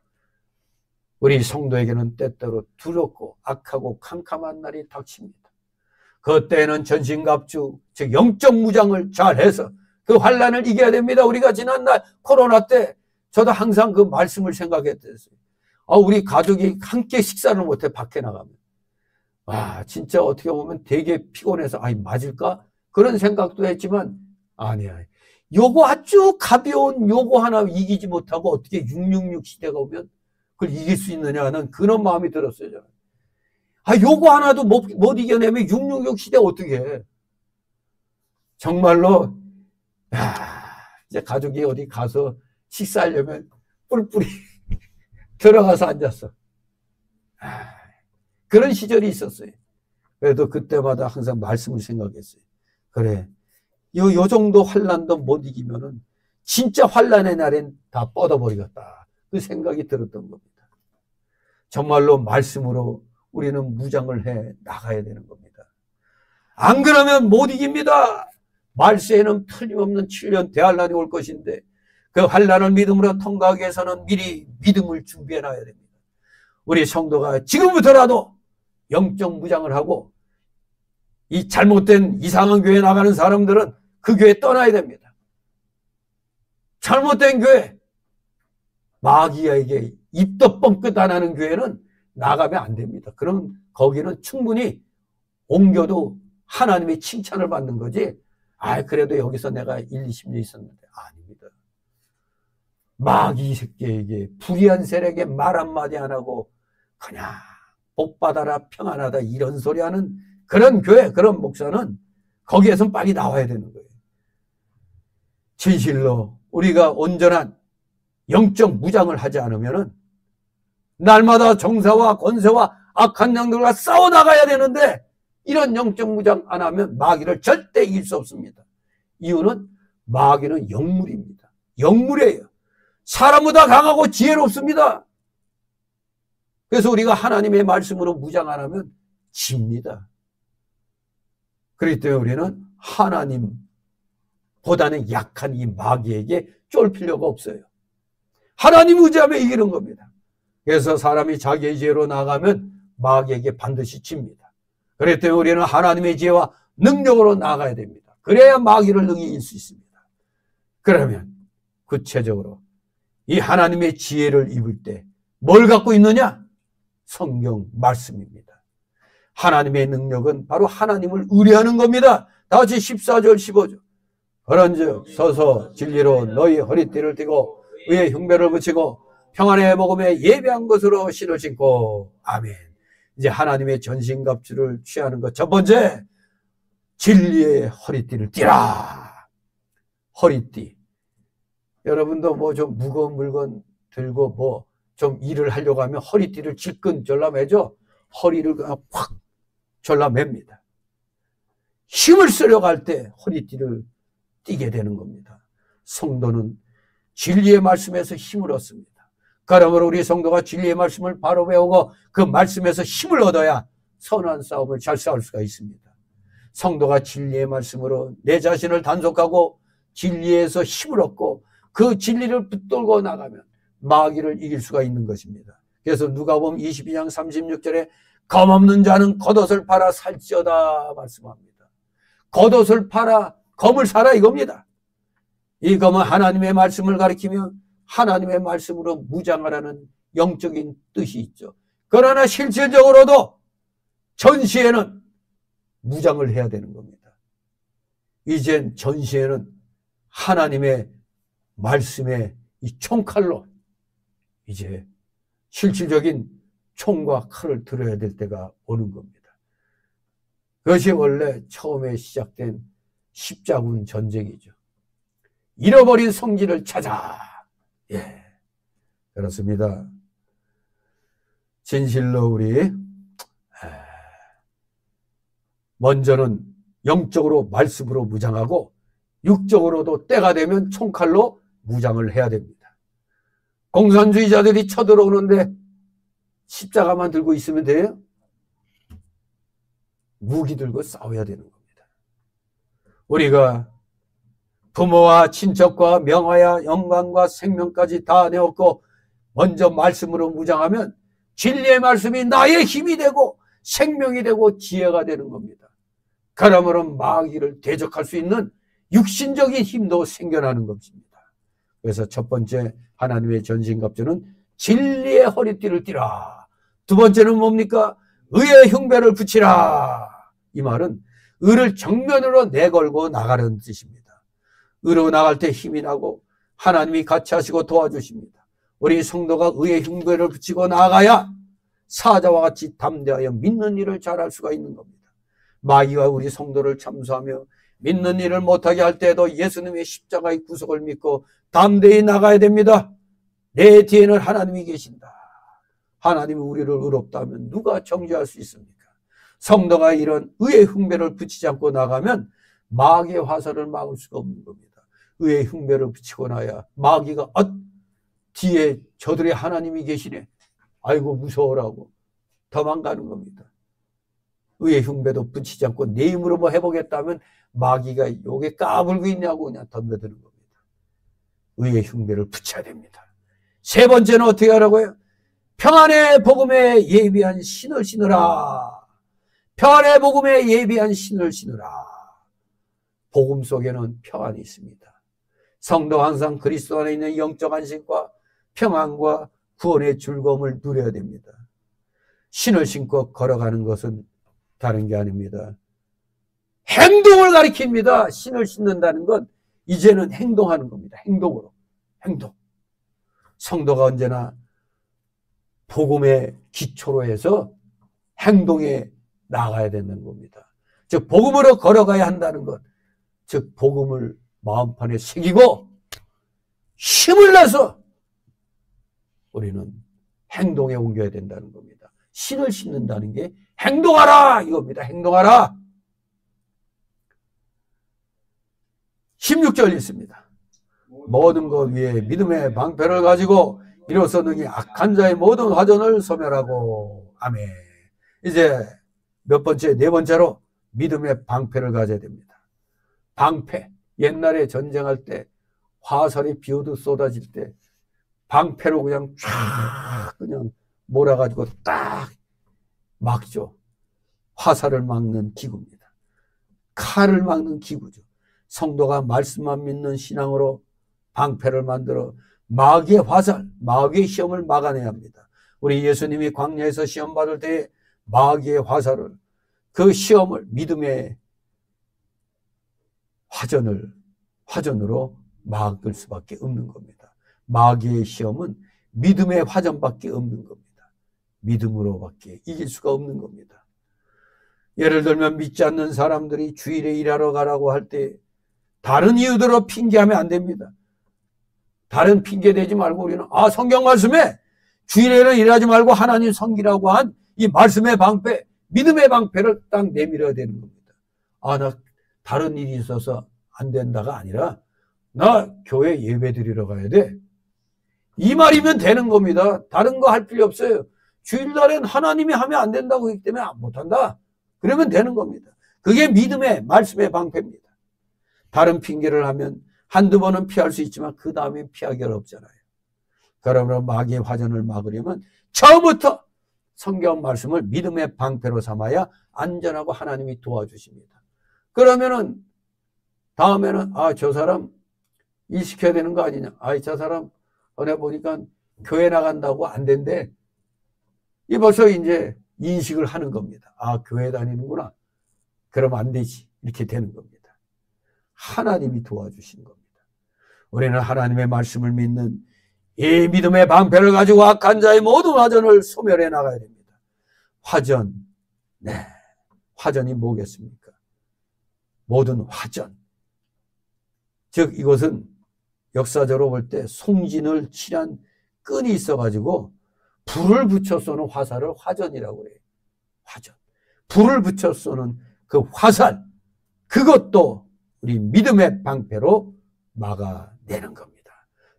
우리 성도에게는 때때로 두렵고 악하고 캄캄한 날이 닥칩니다. 그때에는 전신갑주, 즉 영적 무장을 잘해서 그 환난을 이겨야 됩니다. 우리가 지난날 코로나 때 저도 항상 그 말씀을 생각했어요. 우리 가족이 함께 식사를 못해 밖에 나가면 진짜 어떻게 보면 되게 피곤해서 맞을까? 그런 생각도 했지만 아니야. 요거 아주 가벼운 요거 하나 이기지 못하고 어떻게 666 시대가 오면 그걸 이길 수 있느냐 하는 그런 마음이 들었어요. 저는. 요거 하나도 못 이겨내면 666 시대 어떻게 해? 정말로 이제 가족이 어디 가서 식사하려면 뿔뿔이 들어가서 앉았어. 그런 시절이 있었어요. 그래도 그때마다 항상 말씀을 생각했어요. 그래, 요 정도 환난도 못 이기면은 진짜 환난의 날엔 다 뻗어버리겠다. 그 생각이 들었던 겁니다. 정말로 말씀으로 우리는 무장을 해 나가야 되는 겁니다. 안 그러면 못 이깁니다. 말세에는 틀림없는 7년 대환란이 올 것인데 그 환란을 믿음으로 통과하기 위해서는 미리 믿음을 준비해 놔야 됩니다. 우리 성도가 지금부터라도 영적 무장을 하고 이 잘못된 이상한 교회에 나가는 사람들은 그 교회 떠나야 됩니다. 잘못된 교회, 마귀에게 입도 뻥끗 안 하는 교회는 나가면 안 됩니다. 그럼 거기는 충분히 옮겨도 하나님의 칭찬을 받는 거지. 그래도 여기서 내가 20년 있었는데 아닙니다. 마귀 새끼에게 불의한 세력에 말 한마디 안 하고 그냥 복 받아라 평안하다 이런 소리 하는 그런 교회, 그런 목사는 거기에서 빨리 나와야 되는 거예요. 진실로 우리가 온전한 영적 무장을 하지 않으면은 날마다 정사와 권세와 악한 영들과 싸워 나가야 되는데 이런 영적 무장 안 하면 마귀를 절대 이길 수 없습니다. 이유는 마귀는 영물입니다. 영물이에요. 사람보다 강하고 지혜롭습니다. 그래서 우리가 하나님의 말씀으로 무장 안 하면 집니다. 그렇기 때문에 우리는 하나님보다는 약한 이 마귀에게 쫄 필요가 없어요. 하나님 의지하면 이기는 겁니다. 그래서 사람이 자기의 지혜로 나가면 마귀에게 반드시 집니다. 그렇기 때문에 우리는 하나님의 지혜와 능력으로 나아가야 됩니다. 그래야 마귀를 능히 이길 수 있습니다. 그러면 구체적으로 이 하나님의 지혜를 입을 때 뭘 갖고 있느냐? 성경 말씀입니다. 하나님의 능력은 바로 하나님을 의뢰하는 겁니다. 다같이 14절 15절. 그런즉 서서 진리로 너희 허리띠를 띠고 의의 흉배를 붙이고 평안의 복음에 예배한 것으로 신을 신고. 아멘. 이제 하나님의 전신갑주를 취하는 것 첫 번째, 진리의 허리띠를 띠라. 허리띠. 여러분도 뭐 좀 무거운 물건 들고 뭐 좀 일을 하려고 하면 허리띠를 질끈 졸라매죠. 허리를 그냥 확 졸라맵니다. 힘을 쓰려고 할 때 허리띠를 띠게 되는 겁니다. 성도는 진리의 말씀에서 힘을 얻습니다. 그러므로 우리 성도가 진리의 말씀을 바로 배우고 그 말씀에서 힘을 얻어야 선한 싸움을 잘 싸울 수가 있습니다. 성도가 진리의 말씀으로 내 자신을 단속하고 진리에서 힘을 얻고 그 진리를 붙들고 나가면 마귀를 이길 수가 있는 것입니다. 그래서 누가복음 22장 36절에 검없는 자는 겉옷을 팔아 살지어다 말씀합니다. 겉옷을 팔아 검을 사라 이겁니다. 이 검은 하나님의 말씀을 가리키며 하나님의 말씀으로 무장하라는 영적인 뜻이 있죠. 그러나 실질적으로도 전시에는 무장을 해야 되는 겁니다. 이젠 전시에는 하나님의 말씀의 이 총칼로 이제 실질적인 총과 칼을 들어야 될 때가 오는 겁니다. 그것이 원래 처음에 시작된 십자군 전쟁이죠. 잃어버린 성질을 찾아. 예, 그렇습니다. 진실로 우리 먼저는 영적으로 말씀으로 무장하고 육적으로도 때가 되면 총칼로 무장을 해야 됩니다. 공산주의자들이 쳐들어오는데 십자가만 들고 있으면 돼요? 무기 들고 싸워야 되는 겁니다. 우리가 부모와 친척과 명화야 영광과 생명까지 다 내었고 먼저 말씀으로 무장하면 진리의 말씀이 나의 힘이 되고 생명이 되고 지혜가 되는 겁니다. 그러므로 마귀를 대적할 수 있는 육신적인 힘도 생겨나는 것입니다. 그래서 첫 번째 하나님의 전신갑주는 진리의 허리띠를 띠라. 두 번째는 뭡니까? 의의 흉배를 붙이라. 이 말은 의를 정면으로 내걸고 나가라는 뜻입니다. 의로 나갈 때 힘이 나고 하나님이 같이 하시고 도와주십니다. 우리 성도가 의의 흉배를 붙이고 나아가야 사자와 같이 담대하여 믿는 일을 잘할 수가 있는 겁니다. 마귀가 우리 성도를 참수하며 믿는 일을 못하게 할 때에도 예수님의 십자가의 구속을 믿고 담대히 나가야 됩니다. 내 뒤에는 하나님이 계신다. 하나님이 우리를 의롭다 하면 누가 정죄할 수 있습니까? 성도가 이런 의의 흉배를 붙이지 않고 나가면 마귀의 화살을 막을 수가 없는 겁니다. 의의 흉배를 붙이고 나야 마귀가 뒤에 저들의 하나님이 계시네. 아이고 무서워라고 도망가는 겁니다. 의의 흉배도 붙이지 않고 내 힘으로 뭐 해보겠다면 마귀가 요게 까불고 있냐고 그냥 덤벼드는 겁니다. 의의 흉배를 붙여야 됩니다. 세 번째는 어떻게 하라고요? 평안의 복음에 예비한 신을 신으라. 평안의 복음에 예비한 신을 신으라. 복음 속에는 평안이 있습니다. 성도 항상 그리스도 안에 있는 영적 안식과 평안과 구원의 즐거움을 누려야 됩니다. 신을 신고 걸어가는 것은 다른 게 아닙니다. 행동을 가리킵니다. 신을 신는다는 건 이제는 행동하는 겁니다. 행동으로. 행동. 성도가 언제나 복음의 기초로 해서 행동에 나가야 되는 겁니다. 즉 복음으로 걸어가야 한다는 것. 즉 복음을 마음판에 새기고 힘을 내서 우리는 행동에 옮겨야 된다는 겁니다. 신을 신는다는 게 행동하라 이겁니다. 행동하라. 16절 있습니다. 모든 것 위에 믿음의 방패를 가지고 이로써 능히 악한 자의 모든 화전을 소멸하고. 아멘. 이제 몇 번째, 네 번째로 믿음의 방패를 가져야 됩니다. 방패. 옛날에 전쟁할 때 화살이 비오듯 쏟아질 때 방패로 그냥 쫙 그냥 몰아가지고 딱 막죠. 화살을 막는 기구입니다. 칼을 막는 기구죠. 성도가 말씀만 믿는 신앙으로 방패를 만들어 마귀의 화살, 마귀의 시험을 막아내야 합니다. 우리 예수님이 광야에서 시험 받을 때 마귀의 화살을, 그 시험을 믿음의 화전으로 막을 수밖에 없는 겁니다. 마귀의 시험은 믿음의 화전밖에 없는 겁니다. 믿음으로밖에 이길 수가 없는 겁니다. 예를 들면 믿지 않는 사람들이 주일에 일하러 가라고 할 때 다른 이유들로 핑계하면 안 됩니다. 다른 핑계 대지 말고 우리는 성경 말씀에 주일에는 일하지 말고 하나님 섬기라고 한 이 말씀의 방패, 믿음의 방패를 딱 내밀어야 되는 겁니다. 나 다른 일이 있어서 안 된다가 아니라 나 교회 예배 드리러 가야 돼. 이 말이면 되는 겁니다. 다른 거 할 필요 없어요. 주일날엔 하나님이 하면 안 된다고 했기 때문에 못한다. 그러면 되는 겁니다. 그게 믿음의 말씀의 방패입니다. 다른 핑계를 하면 한두 번은 피할 수 있지만 그 다음에 피하기 어렵잖아요. 그러므로 마귀의 화전을 막으려면 처음부터 성경 말씀을 믿음의 방패로 삼아야 안전하고 하나님이 도와주십니다. 그러면은 다음에는 저 사람 일 시켜야 되는 거 아니냐. 저 사람 전에 보니까 교회 나간다고 안 된대. 이 벌써 이제 인식을 하는 겁니다. 교회 다니는구나. 그러면 안 되지. 이렇게 되는 겁니다. 하나님이 도와주신 겁니다. 우리는 하나님의 말씀을 믿는 이 믿음의 방패를 가지고 악한 자의 모든 화전을 소멸해 나가야 됩니다. 화전. 화전이 뭐겠습니까? 모든 화전. 즉 이것은 역사적으로 볼 때 송진을 칠한 끈이 있어가지고 불을 붙여 쏘는 화살을 화전이라고 그래요. 화전. 불을 붙여 쏘는 그 화살. 그것도 우리 믿음의 방패로 막아내는 겁니다.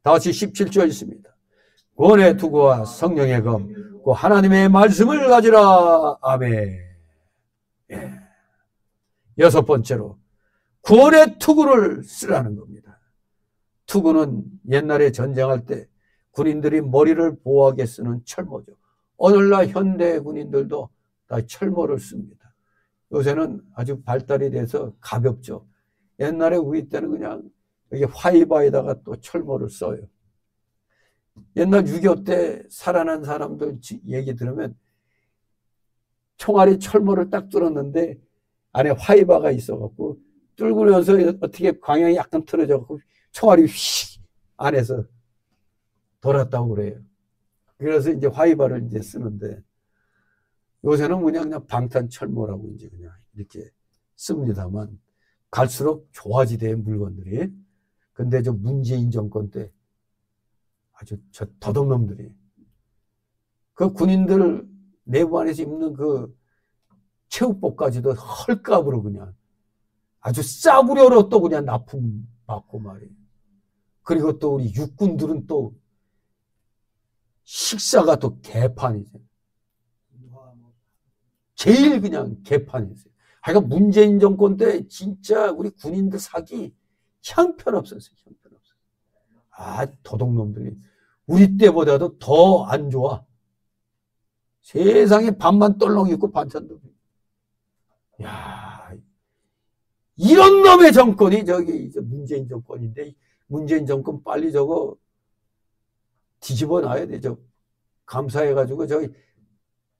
다시 17절 있습니다. 구원의 투구와 성령의 검, 그 하나님의 말씀을 가지라. 아멘. 여섯 번째로 구원의 투구를 쓰라는 겁니다. 투구는 옛날에 전쟁할 때 군인들이 머리를 보호하게 쓰는 철모죠. 오늘날 현대 군인들도 다 철모를 씁니다. 요새는 아주 발달이 돼서 가볍죠. 옛날에 우리 때는 그냥 여기 화이바에다가 또 철모를 써요. 옛날 6.25 때 살아난 사람들 얘기 들으면 총알이 철모를 딱 뚫었는데 안에 화이바가 있어갖고 뚫으면서 어떻게 방향이 약간 틀어져갖고 총알이 휙 안에서 돌았다고 그래요. 그래서 이제 화이바를 이제 쓰는데 요새는 그냥 방탄 철모라고 이제 그냥 이렇게 씁니다만 갈수록 좋아지대요, 물건들이. 근데 저 문재인 정권 때 아주 저 도둑놈들이 그 군인들 내부 안에서 입는 그 체육복까지도 헐값으로 그냥 아주 싸구려로 또 그냥 납품 받고 말이에요. 그리고 또 우리 육군들은 또 식사가 또 개판이죠. 제일 그냥 개판이었어요. 하여간 문재인 정권 때 진짜 우리 군인들 사기 형편없었어요. 형편없었어요. 도둑놈들이 우리 때보다도 더 안 좋아. 세상에 반만 떨렁 있고 반찬도. 이런 놈의 정권이 저기 이제 문재인 정권인데 문재인 정권 빨리 저거 뒤집어 놔야 돼. 저 감사해가지고 저기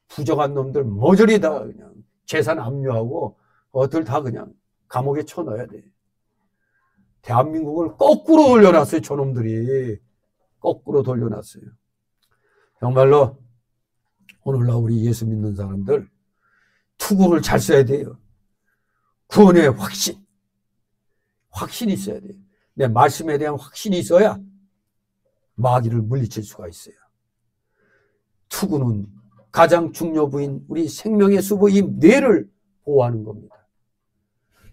부정한 놈들 모조리 다 그냥 재산 압류하고 어들 다 그냥 감옥에 쳐넣어야 돼. 대한민국을 거꾸로 돌려놨어요. 저놈들이 거꾸로 돌려놨어요. 정말로 오늘날 우리 예수 믿는 사람들 투구를 잘 써야 돼요. 구원의 확신이 있어야 돼요. 내 말씀에 대한 확신이 있어야 마귀를 물리칠 수가 있어요. 투구는 가장 중요부인 우리 생명의 수보 이 뇌를 보호하는 겁니다.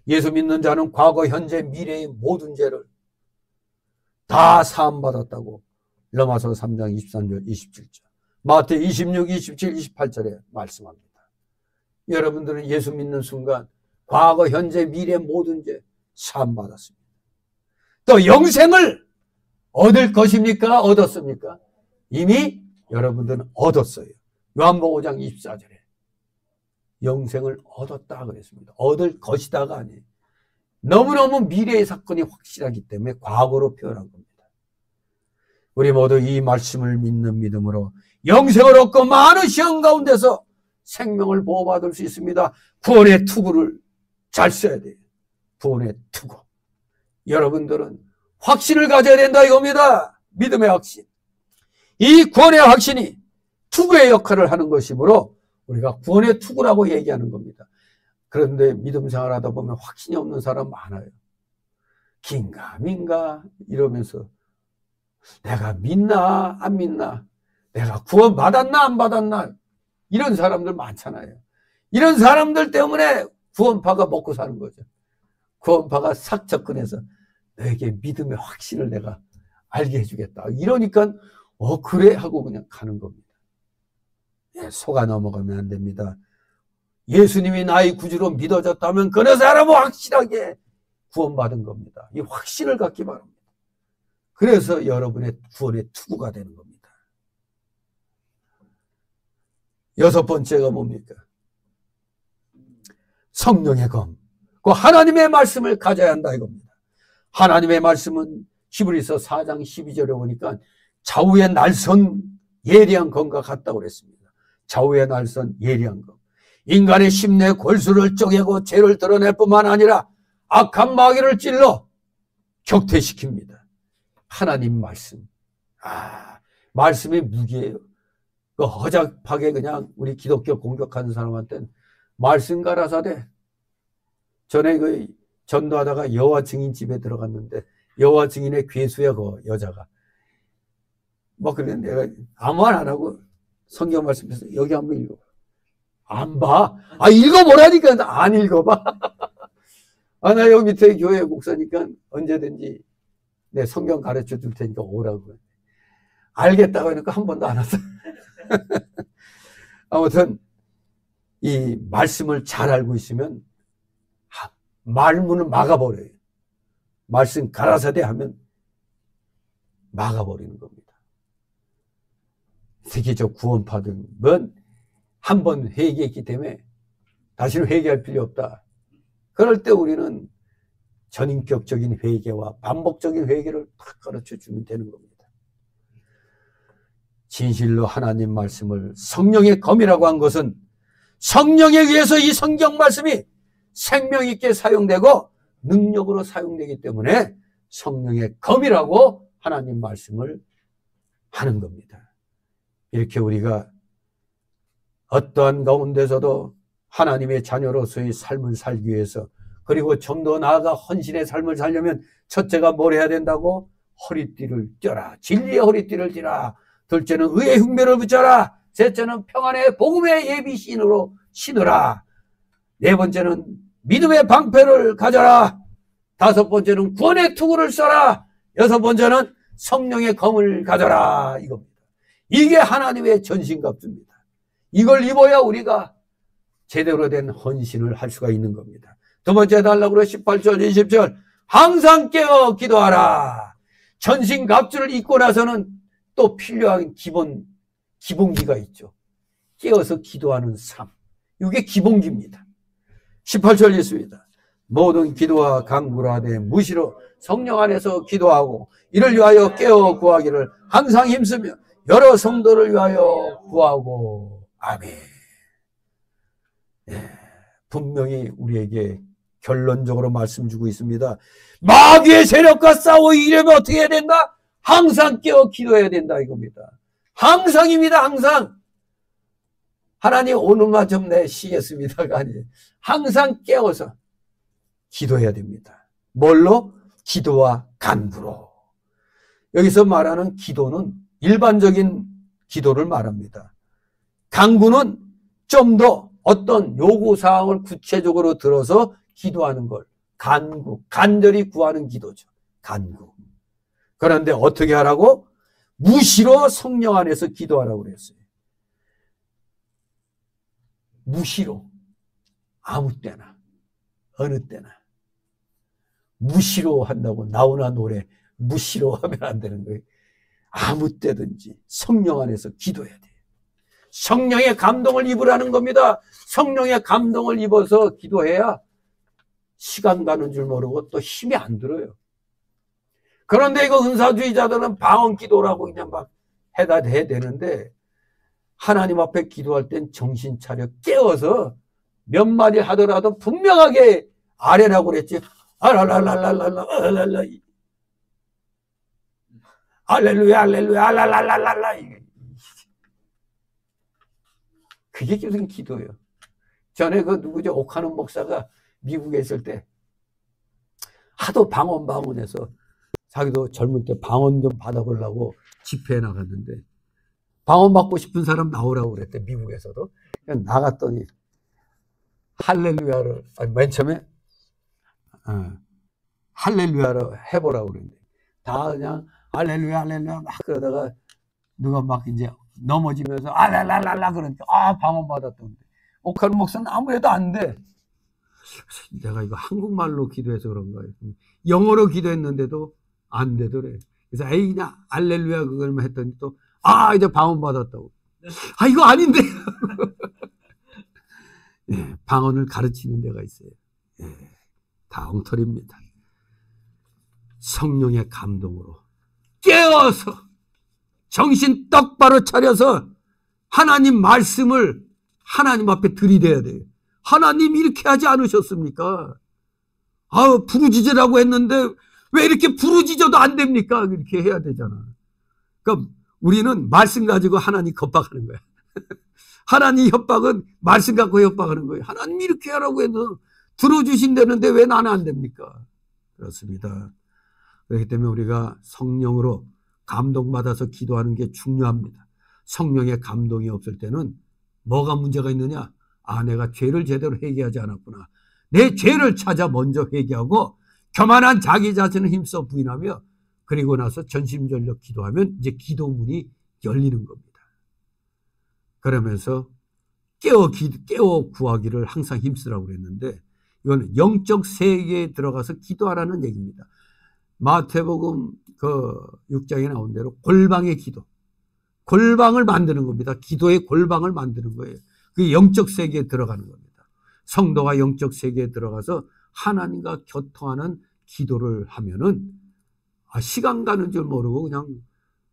예수 믿는 자는 과거, 현재, 미래의 모든 죄를 다 사함받았다고 로마서 3장 23절, 27절, 마태오 26, 27, 28절에 말씀합니다. 여러분들은 예수 믿는 순간 과거, 현재, 미래 모든 죄 사함받았습니다. 또 영생을 얻을 것입니까? 얻었습니까? 이미 여러분들은 얻었어요. 요한복음 5장 24절에 영생을 얻었다 그랬습니다. 얻을 것이다가 아니에요. 너무너무 미래의 사건이 확실하기 때문에 과거로 표현한 겁니다. 우리 모두 이 말씀을 믿는 믿음으로 영생을 얻고 많은 시험 가운데서 생명을 보호받을 수 있습니다. 구원의 투구를 잘 써야 돼요. 구원의 투구. 여러분들은 확신을 가져야 된다 이겁니다. 믿음의 확신. 이 구원의 확신이 투구의 역할을 하는 것이므로 우리가 구원의 투구라고 얘기하는 겁니다. 그런데 믿음 생활하다 보면 확신이 없는 사람 많아요. 긴가민가 이러면서 내가 믿나 안 믿나, 내가 구원 받았나 안 받았나, 이런 사람들 많잖아요. 이런 사람들 때문에 구원파가 먹고 사는 거죠. 구원파가 싹 접근해서 너에게 믿음의 확신을 내가 알게 해주겠다. 이러니까 그래 하고 그냥 가는 겁니다. 속아 넘어가면 안 됩니다. 예수님이 나의 구주로 믿어졌다면 그 사람은 확실하게 구원받은 겁니다. 이 확신을 갖기 바랍니다. 그래서 여러분의 구원의 투구가 되는 겁니다. 여섯 번째가 뭡니까? 성령의 검. 그 하나님의 말씀을 가져야 한다 이겁니다. 하나님의 말씀은 히브리서 4장 12절에 보니까 좌우의 날선 예리한 검과 같다고 그랬습니다. 좌우의 날선 예리한 검. 인간의 심내 골수를 쪼개고 죄를 드러낼 뿐만 아니라 악한 마귀를 찔러 격퇴시킵니다. 하나님 말씀. 말씀이 무기예요. 그 허접하게 그냥 우리 기독교 공격하는 사람한테는 말씀 가라사대. 전에 그 전도하다가 여호와 증인 집에 들어갔는데 여호와 증인의 괴수야 그 여자가. 뭐 그랬는데 내가 아무 말 안 하고 성경 말씀에서 여기 한번 읽어봐. 안 봐. 읽어보라니까 안 읽어봐. 나 여기 밑에 교회 목사니까 언제든지 내 성경 가르쳐 줄 테니까 오라고. 알겠다고 하니까 한 번도 안 왔어. 아무튼 이 말씀을 잘 알고 있으면 말문을 막아버려요. 말씀 가라사대 하면 막아버리는 겁니다. 세계적 구원파들은 한 번 회개했기 때문에 다시는 회개할 필요 없다. 그럴 때 우리는 전인격적인 회개와 반복적인 회개를 딱 가르쳐 주면 되는 겁니다. 진실로 하나님 말씀을 성령의 검이라고 한 것은 성령에 의해서 이 성경 말씀이 생명 있게 사용되고 능력으로 사용되기 때문에 성령의 검이라고 하나님 말씀을 하는 겁니다. 이렇게 우리가 어떠한 가운데서도 하나님의 자녀로서의 삶을 살기 위해서, 그리고 좀 더 나아가 헌신의 삶을 살려면 첫째가 뭘 해야 된다고? 허리띠를 쪄라. 진리의 허리띠를 띠라. 둘째는 의의 흉배를 붙여라. 셋째는 평안의 복음의 예비신으로 신으라. 네 번째는 믿음의 방패를 가져라. 다섯 번째는 구원의 투구를 써라. 여섯 번째는 성령의 검을 가져라. 이겁니다. 이게 하나님의 전신갑주입니다. 이걸 입어야 우리가 제대로 된 헌신을 할 수가 있는 겁니다. 두 번째 달라고 그래 18절 20절 항상 깨어 기도하라. 전신갑주를 입고 나서는 또 필요한 기본기가 있죠. 깨어서 기도하는 삶. 이게 기본기입니다. 18절 있습니다. 모든 기도와 간구를 하되 무시로 성령 안에서 기도하고 이를 위하여 깨어 구하기를 항상 힘쓰며 여러 성도를 위하여 구하고. 아멘. 분명히 우리에게 결론적으로 말씀 주고 있습니다. 마귀의 세력과 싸워 이기려면 어떻게 해야 된다? 항상 깨어 기도해야 된다 이겁니다. 항상입니다. 항상. 하나님 오늘만 좀 내쉬겠습니다가 아니에요. 항상 깨어서 기도해야 됩니다. 뭘로? 기도와 간구로. 여기서 말하는 기도는 일반적인 기도를 말합니다. 간구는 좀 더 어떤 요구사항을 구체적으로 들어서 기도하는 걸 간구, 간절히 구하는 기도죠. 간구. 그런데 어떻게 하라고? 무시로 성령 안에서 기도하라고 그랬어요. 무시로. 아무 때나 어느 때나 무시로 한다고 나오나 노래 무시로 하면 안 되는 거예요. 아무 때든지 성령 안에서 기도해야 돼요. 성령의 감동을 입으라는 겁니다. 성령의 감동을 입어서 기도해야 시간 가는 줄 모르고 또 힘이 안 들어요. 그런데 이거 은사주의자들은 방언 기도라고 그냥 막 해야 되는데, 하나님 앞에 기도할 땐 정신 차려 깨어서 몇 마디 하더라도 분명하게 아뢰라고 그랬지. 알랄랄랄랄랄랄랄라, 알렐루야 알렐루야 알랄랄랄랄라, 그게 무슨 기도예요. 전에 그 누구죠, 옥하는 목사가 미국에 있을 때 하도 방언해서 자기도 젊을 때 방언 좀 받아보려고 집회에 나갔는데, 방언 받고 싶은 사람 나오라고 그랬대, 미국에서도. 그냥 나갔더니 할렐루야를, 맨 처음에 할렐루야를 해보라고 그랬는데 다 그냥 할렐루야 할렐루야 막 그러다가 누가 막 이제 넘어지면서 알랄랄랄라 그러니까 방언 받았던데, 옥하는 목사는 아무래도 안 돼. 내가 이거 한국말로 기도해서 그런 거예요. 영어로 기도했는데도 안 되더래. 그래서 그냥 알렐루야 그걸만 했더니 또 이제 방언 받았다고. 이거 아닌데. 예, 방언을 가르치는 데가 있어요. 예, 다 엉터리입니다. 성령의 감동으로 깨어서 정신 똑바로 차려서 하나님 말씀을 하나님 앞에 들이대야 돼요. 하나님 이렇게 하지 않으셨습니까? 부르짖으라고 했는데 왜 이렇게 부르짖어도 안 됩니까? 이렇게 해야 되잖아. 그러니까 우리는 말씀 가지고 하나님 협박하는 거야. 하나님 협박은 말씀 갖고 협박하는 거예요. 하나님 이렇게 하라고 해서 들어주신다는데 왜 나는 안 됩니까? 그렇습니다. 그렇기 때문에 우리가 성령으로 감동받아서 기도하는 게 중요합니다. 성령의 감동이 없을 때는 뭐가 문제가 있느냐? 내가 죄를 제대로 회개하지 않았구나. 내 죄를 찾아 먼저 회개하고 교만한 자기 자신을 힘써 부인하며 그리고 나서 전심전력 기도하면 이제 기도문이 열리는 겁니다. 그러면서 깨어 구하기를 항상 힘쓰라고 그랬는데, 이건 영적 세계에 들어가서 기도하라는 얘기입니다. 마태복음 그 6장에 나온 대로 골방의 기도, 골방을 만드는 겁니다. 기도의 골방을 만드는 거예요. 그게 영적 세계에 들어가는 겁니다. 성도가 영적 세계에 들어가서 하나님과 교통하는 기도를 하면은 시간 가는 줄 모르고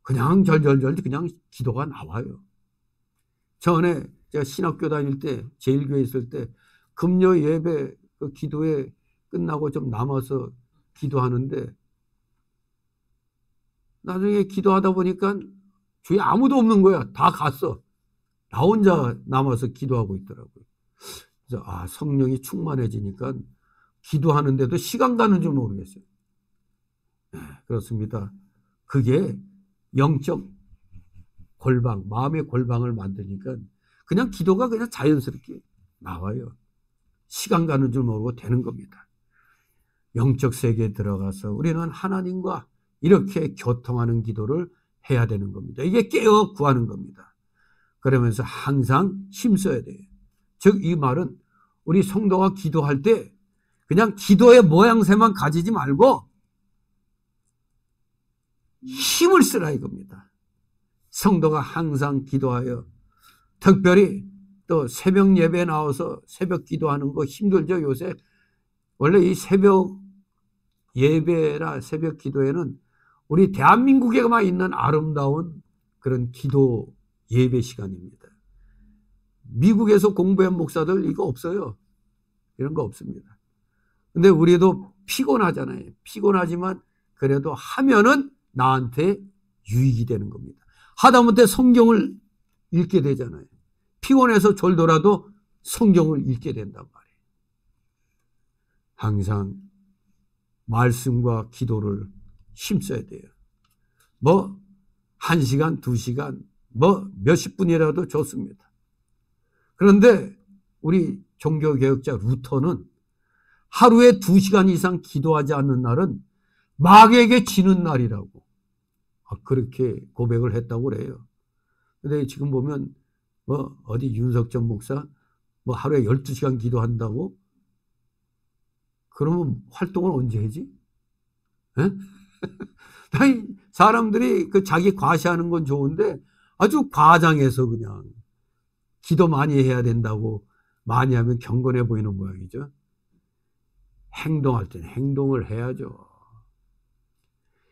그냥 절절절 그냥 기도가 나와요. 전에 제가 신학교 다닐 때, 제일교회 있을 때 금요 예배 그 기도회 끝나고 좀 남아서 기도하는데, 나중에 기도하다 보니까 주위에 아무도 없는 거야. 다 갔어. 나 혼자 남아서 기도하고 있더라고요. 그래서 성령이 충만해지니까 기도하는데도 시간 가는 줄 모르겠어요. 네, 그렇습니다. 그게 영적 골방, 마음의 골방을 만드니까 그냥 기도가 그냥 자연스럽게 나와요. 시간 가는 줄 모르고 되는 겁니다. 영적 세계에 들어가서 우리는 하나님과 이렇게 교통하는 기도를 해야 되는 겁니다. 이게 깨어 구하는 겁니다. 그러면서 항상 힘써야 돼요. 즉 이 말은 우리 성도가 기도할 때 그냥 기도의 모양새만 가지지 말고 힘을 쓰라 이겁니다. 성도가 항상 기도하여, 특별히 또 새벽 예배에 나와서 새벽 기도하는 거 힘들죠. 요새 원래 이 새벽 예배나 새벽 기도에는 우리 대한민국에만 있는 아름다운 그런 기도 예배 시간입니다. 미국에서 공부한 목사들 이거 없어요. 이런 거 없습니다. 근데 우리도 피곤하잖아요. 피곤하지만 그래도 하면은 나한테 유익이 되는 겁니다. 하다못해 성경을 읽게 되잖아요. 피곤해서 졸더라도 성경을 읽게 된단 말이에요. 항상 말씀과 기도를 힘써야 돼요. 1시간, 2시간, 몇십 분이라도 좋습니다. 그런데 우리 종교개혁자 루터는 하루에 2시간 이상 기도하지 않는 날은 마귀에게 지는 날이라고 그렇게 고백을 했다고 그래요. 근데 지금 보면 어디 윤석전 목사 하루에 12시간 기도한다고? 그러면 활동을 언제 하지? 사람들이 자기 과시하는 건 좋은데 아주 과장해서 그냥 기도 많이 해야 된다고 많이 하면 경건해 보이는 모양이죠. 행동할 때는 행동을 해야죠.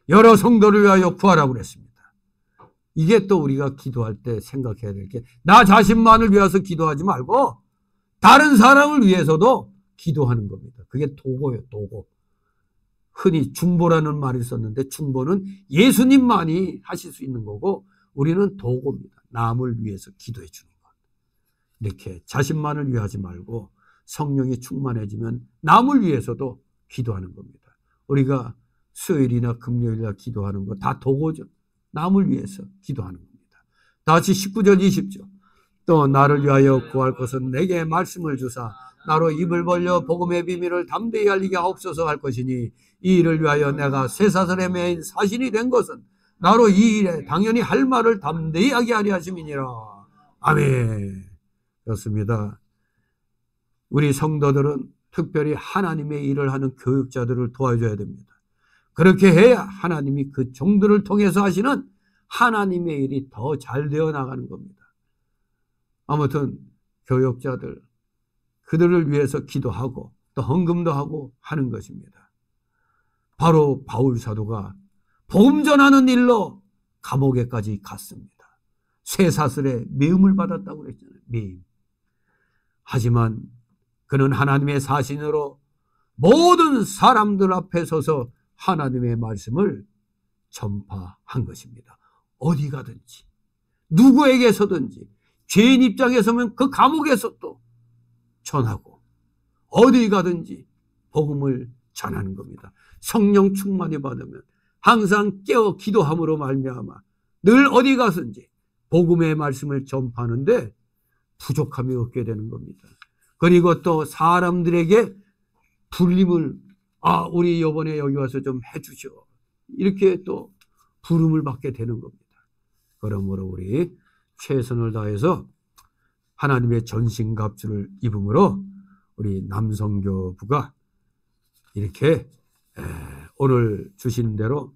여러 성도를 위하여 구하라고 그랬습니다. 이게 또 우리가 기도할 때 생각해야 될 게, 나 자신만을 위해서 기도하지 말고 다른 사람을 위해서도 기도하는 겁니다. 그게 도고예요, 도고. 흔히 중보라는 말을 썼는데, 중보는 예수님만이 하실 수 있는 거고, 우리는 도고입니다. 남을 위해서 기도해 주는 것. 이렇게 자신만을 위하지 말고 성령이 충만해지면 남을 위해서도 기도하는 겁니다. 우리가 수요일이나 금요일이나 기도하는 거 다 도고죠. 남을 위해서 기도하는 겁니다. 다시 19절 20절. 또 나를 위하여 구할 것은 내게 말씀을 주사 나로 입을 벌려 복음의 비밀을 담대히 알리게 하옵소서 할 것이니, 이 일을 위하여 내가 쇠사슬에 매인 사신이 된 것은 나로 이 일에 당연히 할 말을 담대히 하게 하려 하심이니라. 아멘. 그렇습니다. 우리 성도들은 특별히 하나님의 일을 하는 교육자들을 도와줘야 됩니다. 그렇게 해야 하나님이 그 종들을 통해서 하시는 하나님의 일이 더 잘 되어 나가는 겁니다. 아무튼 교육자들, 그들을 위해서 기도하고 또 헌금도 하고 하는 것입니다. 바로 바울 사도가 복음 전하는 일로 감옥에까지 갔습니다. 쇠사슬에 매음을 받았다고 그랬잖아요. 매임. 하지만 그는 하나님의 사신으로 모든 사람들 앞에 서서 하나님의 말씀을 전파한 것입니다. 어디 가든지 누구에게서든지 죄인 입장에 서면 그 감옥에서도 전하고 어디 가든지 복음을 전하는 겁니다. 성령 충만히 받으면 항상 깨어 기도함으로 말미암아 늘 어디 가든지 복음의 말씀을 전파하는데 부족함이 없게 되는 겁니다. 그리고 또 사람들에게 불림을, 우리 이번에 여기 와서 좀 해주셔, 이렇게 또 부름을 받게 되는 겁니다. 그러므로 우리 최선을 다해서 하나님의 전신갑주를 입음으로 우리 남성교부가 이렇게 오늘 주신 대로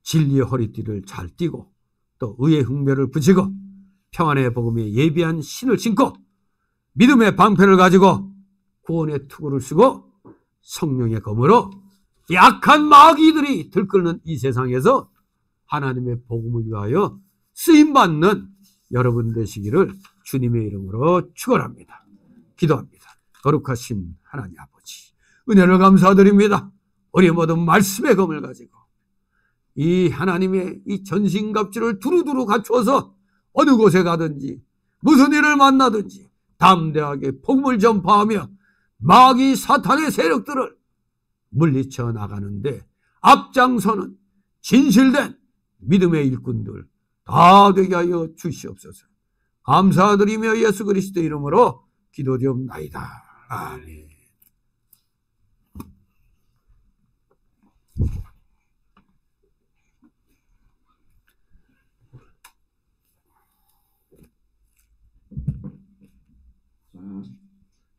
진리의 허리띠를 잘 띠고 또 의의 흥배를 붙이고 평안의 복음에 예비한 신을 신고 믿음의 방패를 가지고 구원의 투구를 쓰고 성령의 검으로 약한 마귀들이 들끓는 이 세상에서 하나님의 복음을 위하여 쓰임받는 여러분 되시기를 주님의 이름으로 축원합니다. 기도합니다. 거룩하신 하나님 아버지, 은혜를 감사드립니다. 우리 모두 말씀의 검을 가지고 이 하나님의 이 전신갑주를 두루두루 갖추어서 어느 곳에 가든지 무슨 일을 만나든지 담대하게 복음을 전파하며 마귀 사탄의 세력들을 물리쳐 나가는데 앞장서는 진실된 믿음의 일꾼들 다 되게 하여 주시옵소서. 감사드리며 예수 그리스도 이름으로 기도드리옵나이다. 아멘.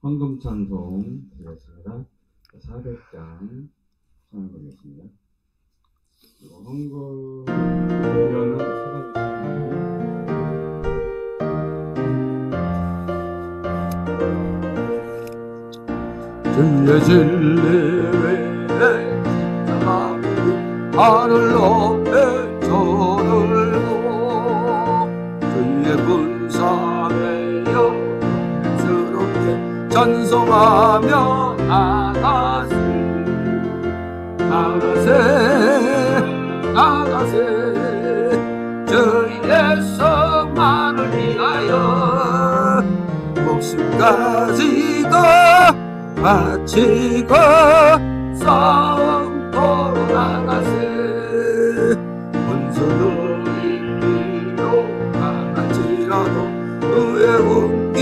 헌금 찬송 드리겠습니다. 400장 찬송드리겠습니다. 그리고 헌금 드리려는 주의 진리 외에 하늘 높에 저들고 주의 분사에 영스럽게 찬송하며 나가세 주의 성만을 위하여 목숨까지도 바치고 싸움터로 나가세 원수도 이리로 나갈지라도 그의 운기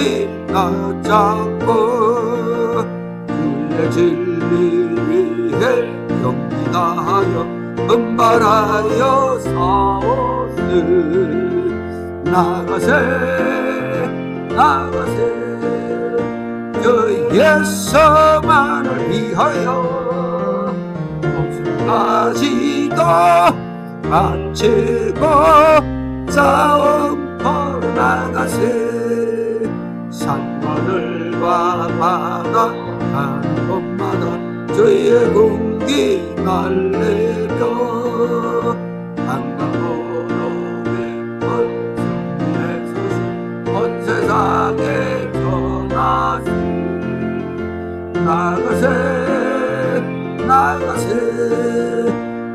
나 잡고 그의 진리 위해 용기 다하여 분발하여 싸웠으 나가세 주의 성만을 위하여 목숨까지도 바치고 싸움터로 나가세 산하늘과 바다 가는 곳마다 주의 공기 날래며 한강으로 왼손에 서신 온 세상에 전하시 나가세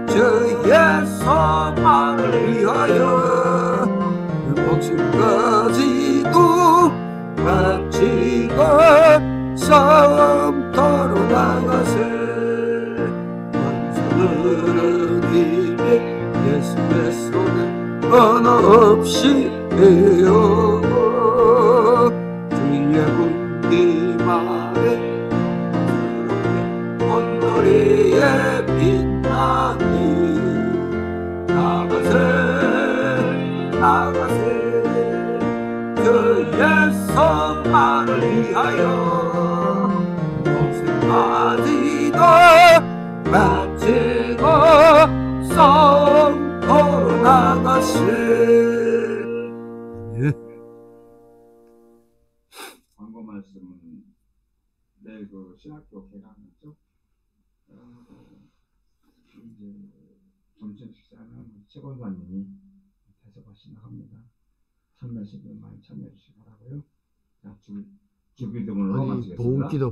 주의 소망을 위하여 목숨까지도 바치고 싸움터로 나가세 원수들은 이미 예수의 손에 언어 없이 베어 주의 군기 말에 온도리에 빛나니 나가세 주의 성만을 위하여 목숨까지도 바치고 성도로 나가세. 광고 말씀은 내일 그 신학교 개강이죠. 이제 점심 식사는 최권사님이 대접하시나 합니다. 참여하시는 분 많이 참여해 주시기 바라고요. 자, 주기도문으로 마치겠습니다. 봉기도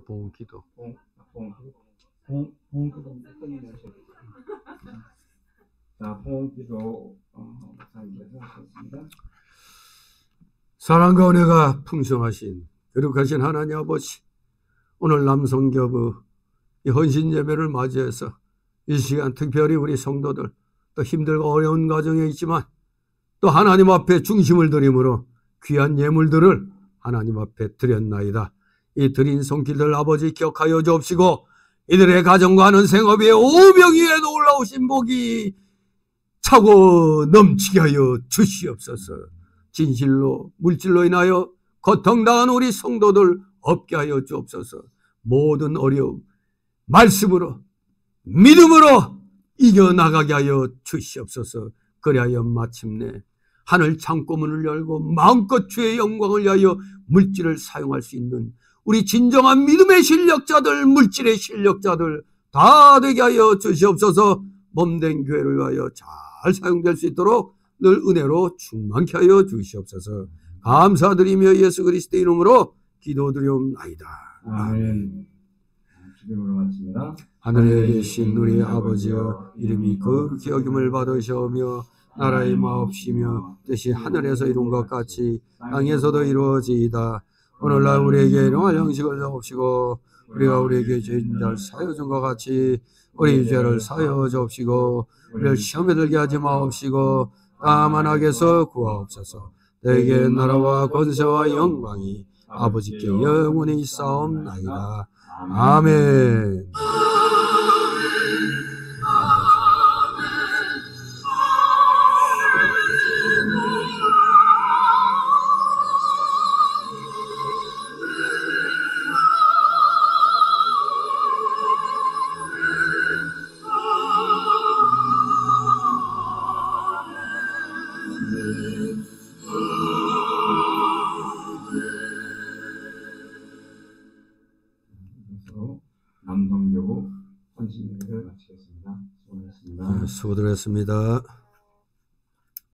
봉기도 끝내셔야 돼요. 자, 봉기도 목사님께서 하셨습니다. 사랑과 은혜가 풍성하신 거룩하신 하나님 아버지, 오늘 남성교부 이 헌신 예배를 맞이해서 이 시간 특별히 우리 성도들 또 힘들고 어려운 과정에 있지만 또 하나님 앞에 중심을 드림으로 귀한 예물들을 하나님 앞에 드렸나이다. 이 드린 손길들 아버지 기억하여 주옵시고 이들의 가정과 하는 생업에 오병 이에 놀라우신 복이 차고 넘치게 하여 주시옵소서. 진실로 물질로 인하여 고통당한 우리 성도들 없게 하여 주옵소서. 모든 어려움 말씀으로 믿음으로 이겨나가게 하여 주시옵소서. 그리하여 마침내 하늘 창고문을 열고 마음껏 주의 영광을 위하여 물질을 사용할 수 있는 우리 진정한 믿음의 실력자들, 물질의 실력자들 다 되게 하여 주시옵소서. 몸된 교회를 위하여 잘 사용될 수 있도록 늘 은혜로 충만케 하여 주시옵소서. 감사드리며 예수 그리스도의 이름으로 기도드리옵나이다. 아멘. 주님으로 마칩니다. 하늘에 계신 우리 아버지여, 이름이 거룩히 여김을 받으시오며 나라의 마옵시며 뜻이 하늘에서 이룬 것 같이 땅에서도 이루어지이다. 오늘날 우리에게 일용할 양식을 주옵시고 우리가 우리에게 죄인 자를 사하여 준 것 같이 우리 죄를 사하여 주옵시고 우리를 시험에 들게 하지 마옵시고 다만 악에서 구하옵소서. 내게 나라와 권세와 영광이 아버지께 영원히 있사옵나이다. 아멘. 남성교부 헌신 예배를 마치겠습니다. 수고하셨습니다. 수고들 했습니다.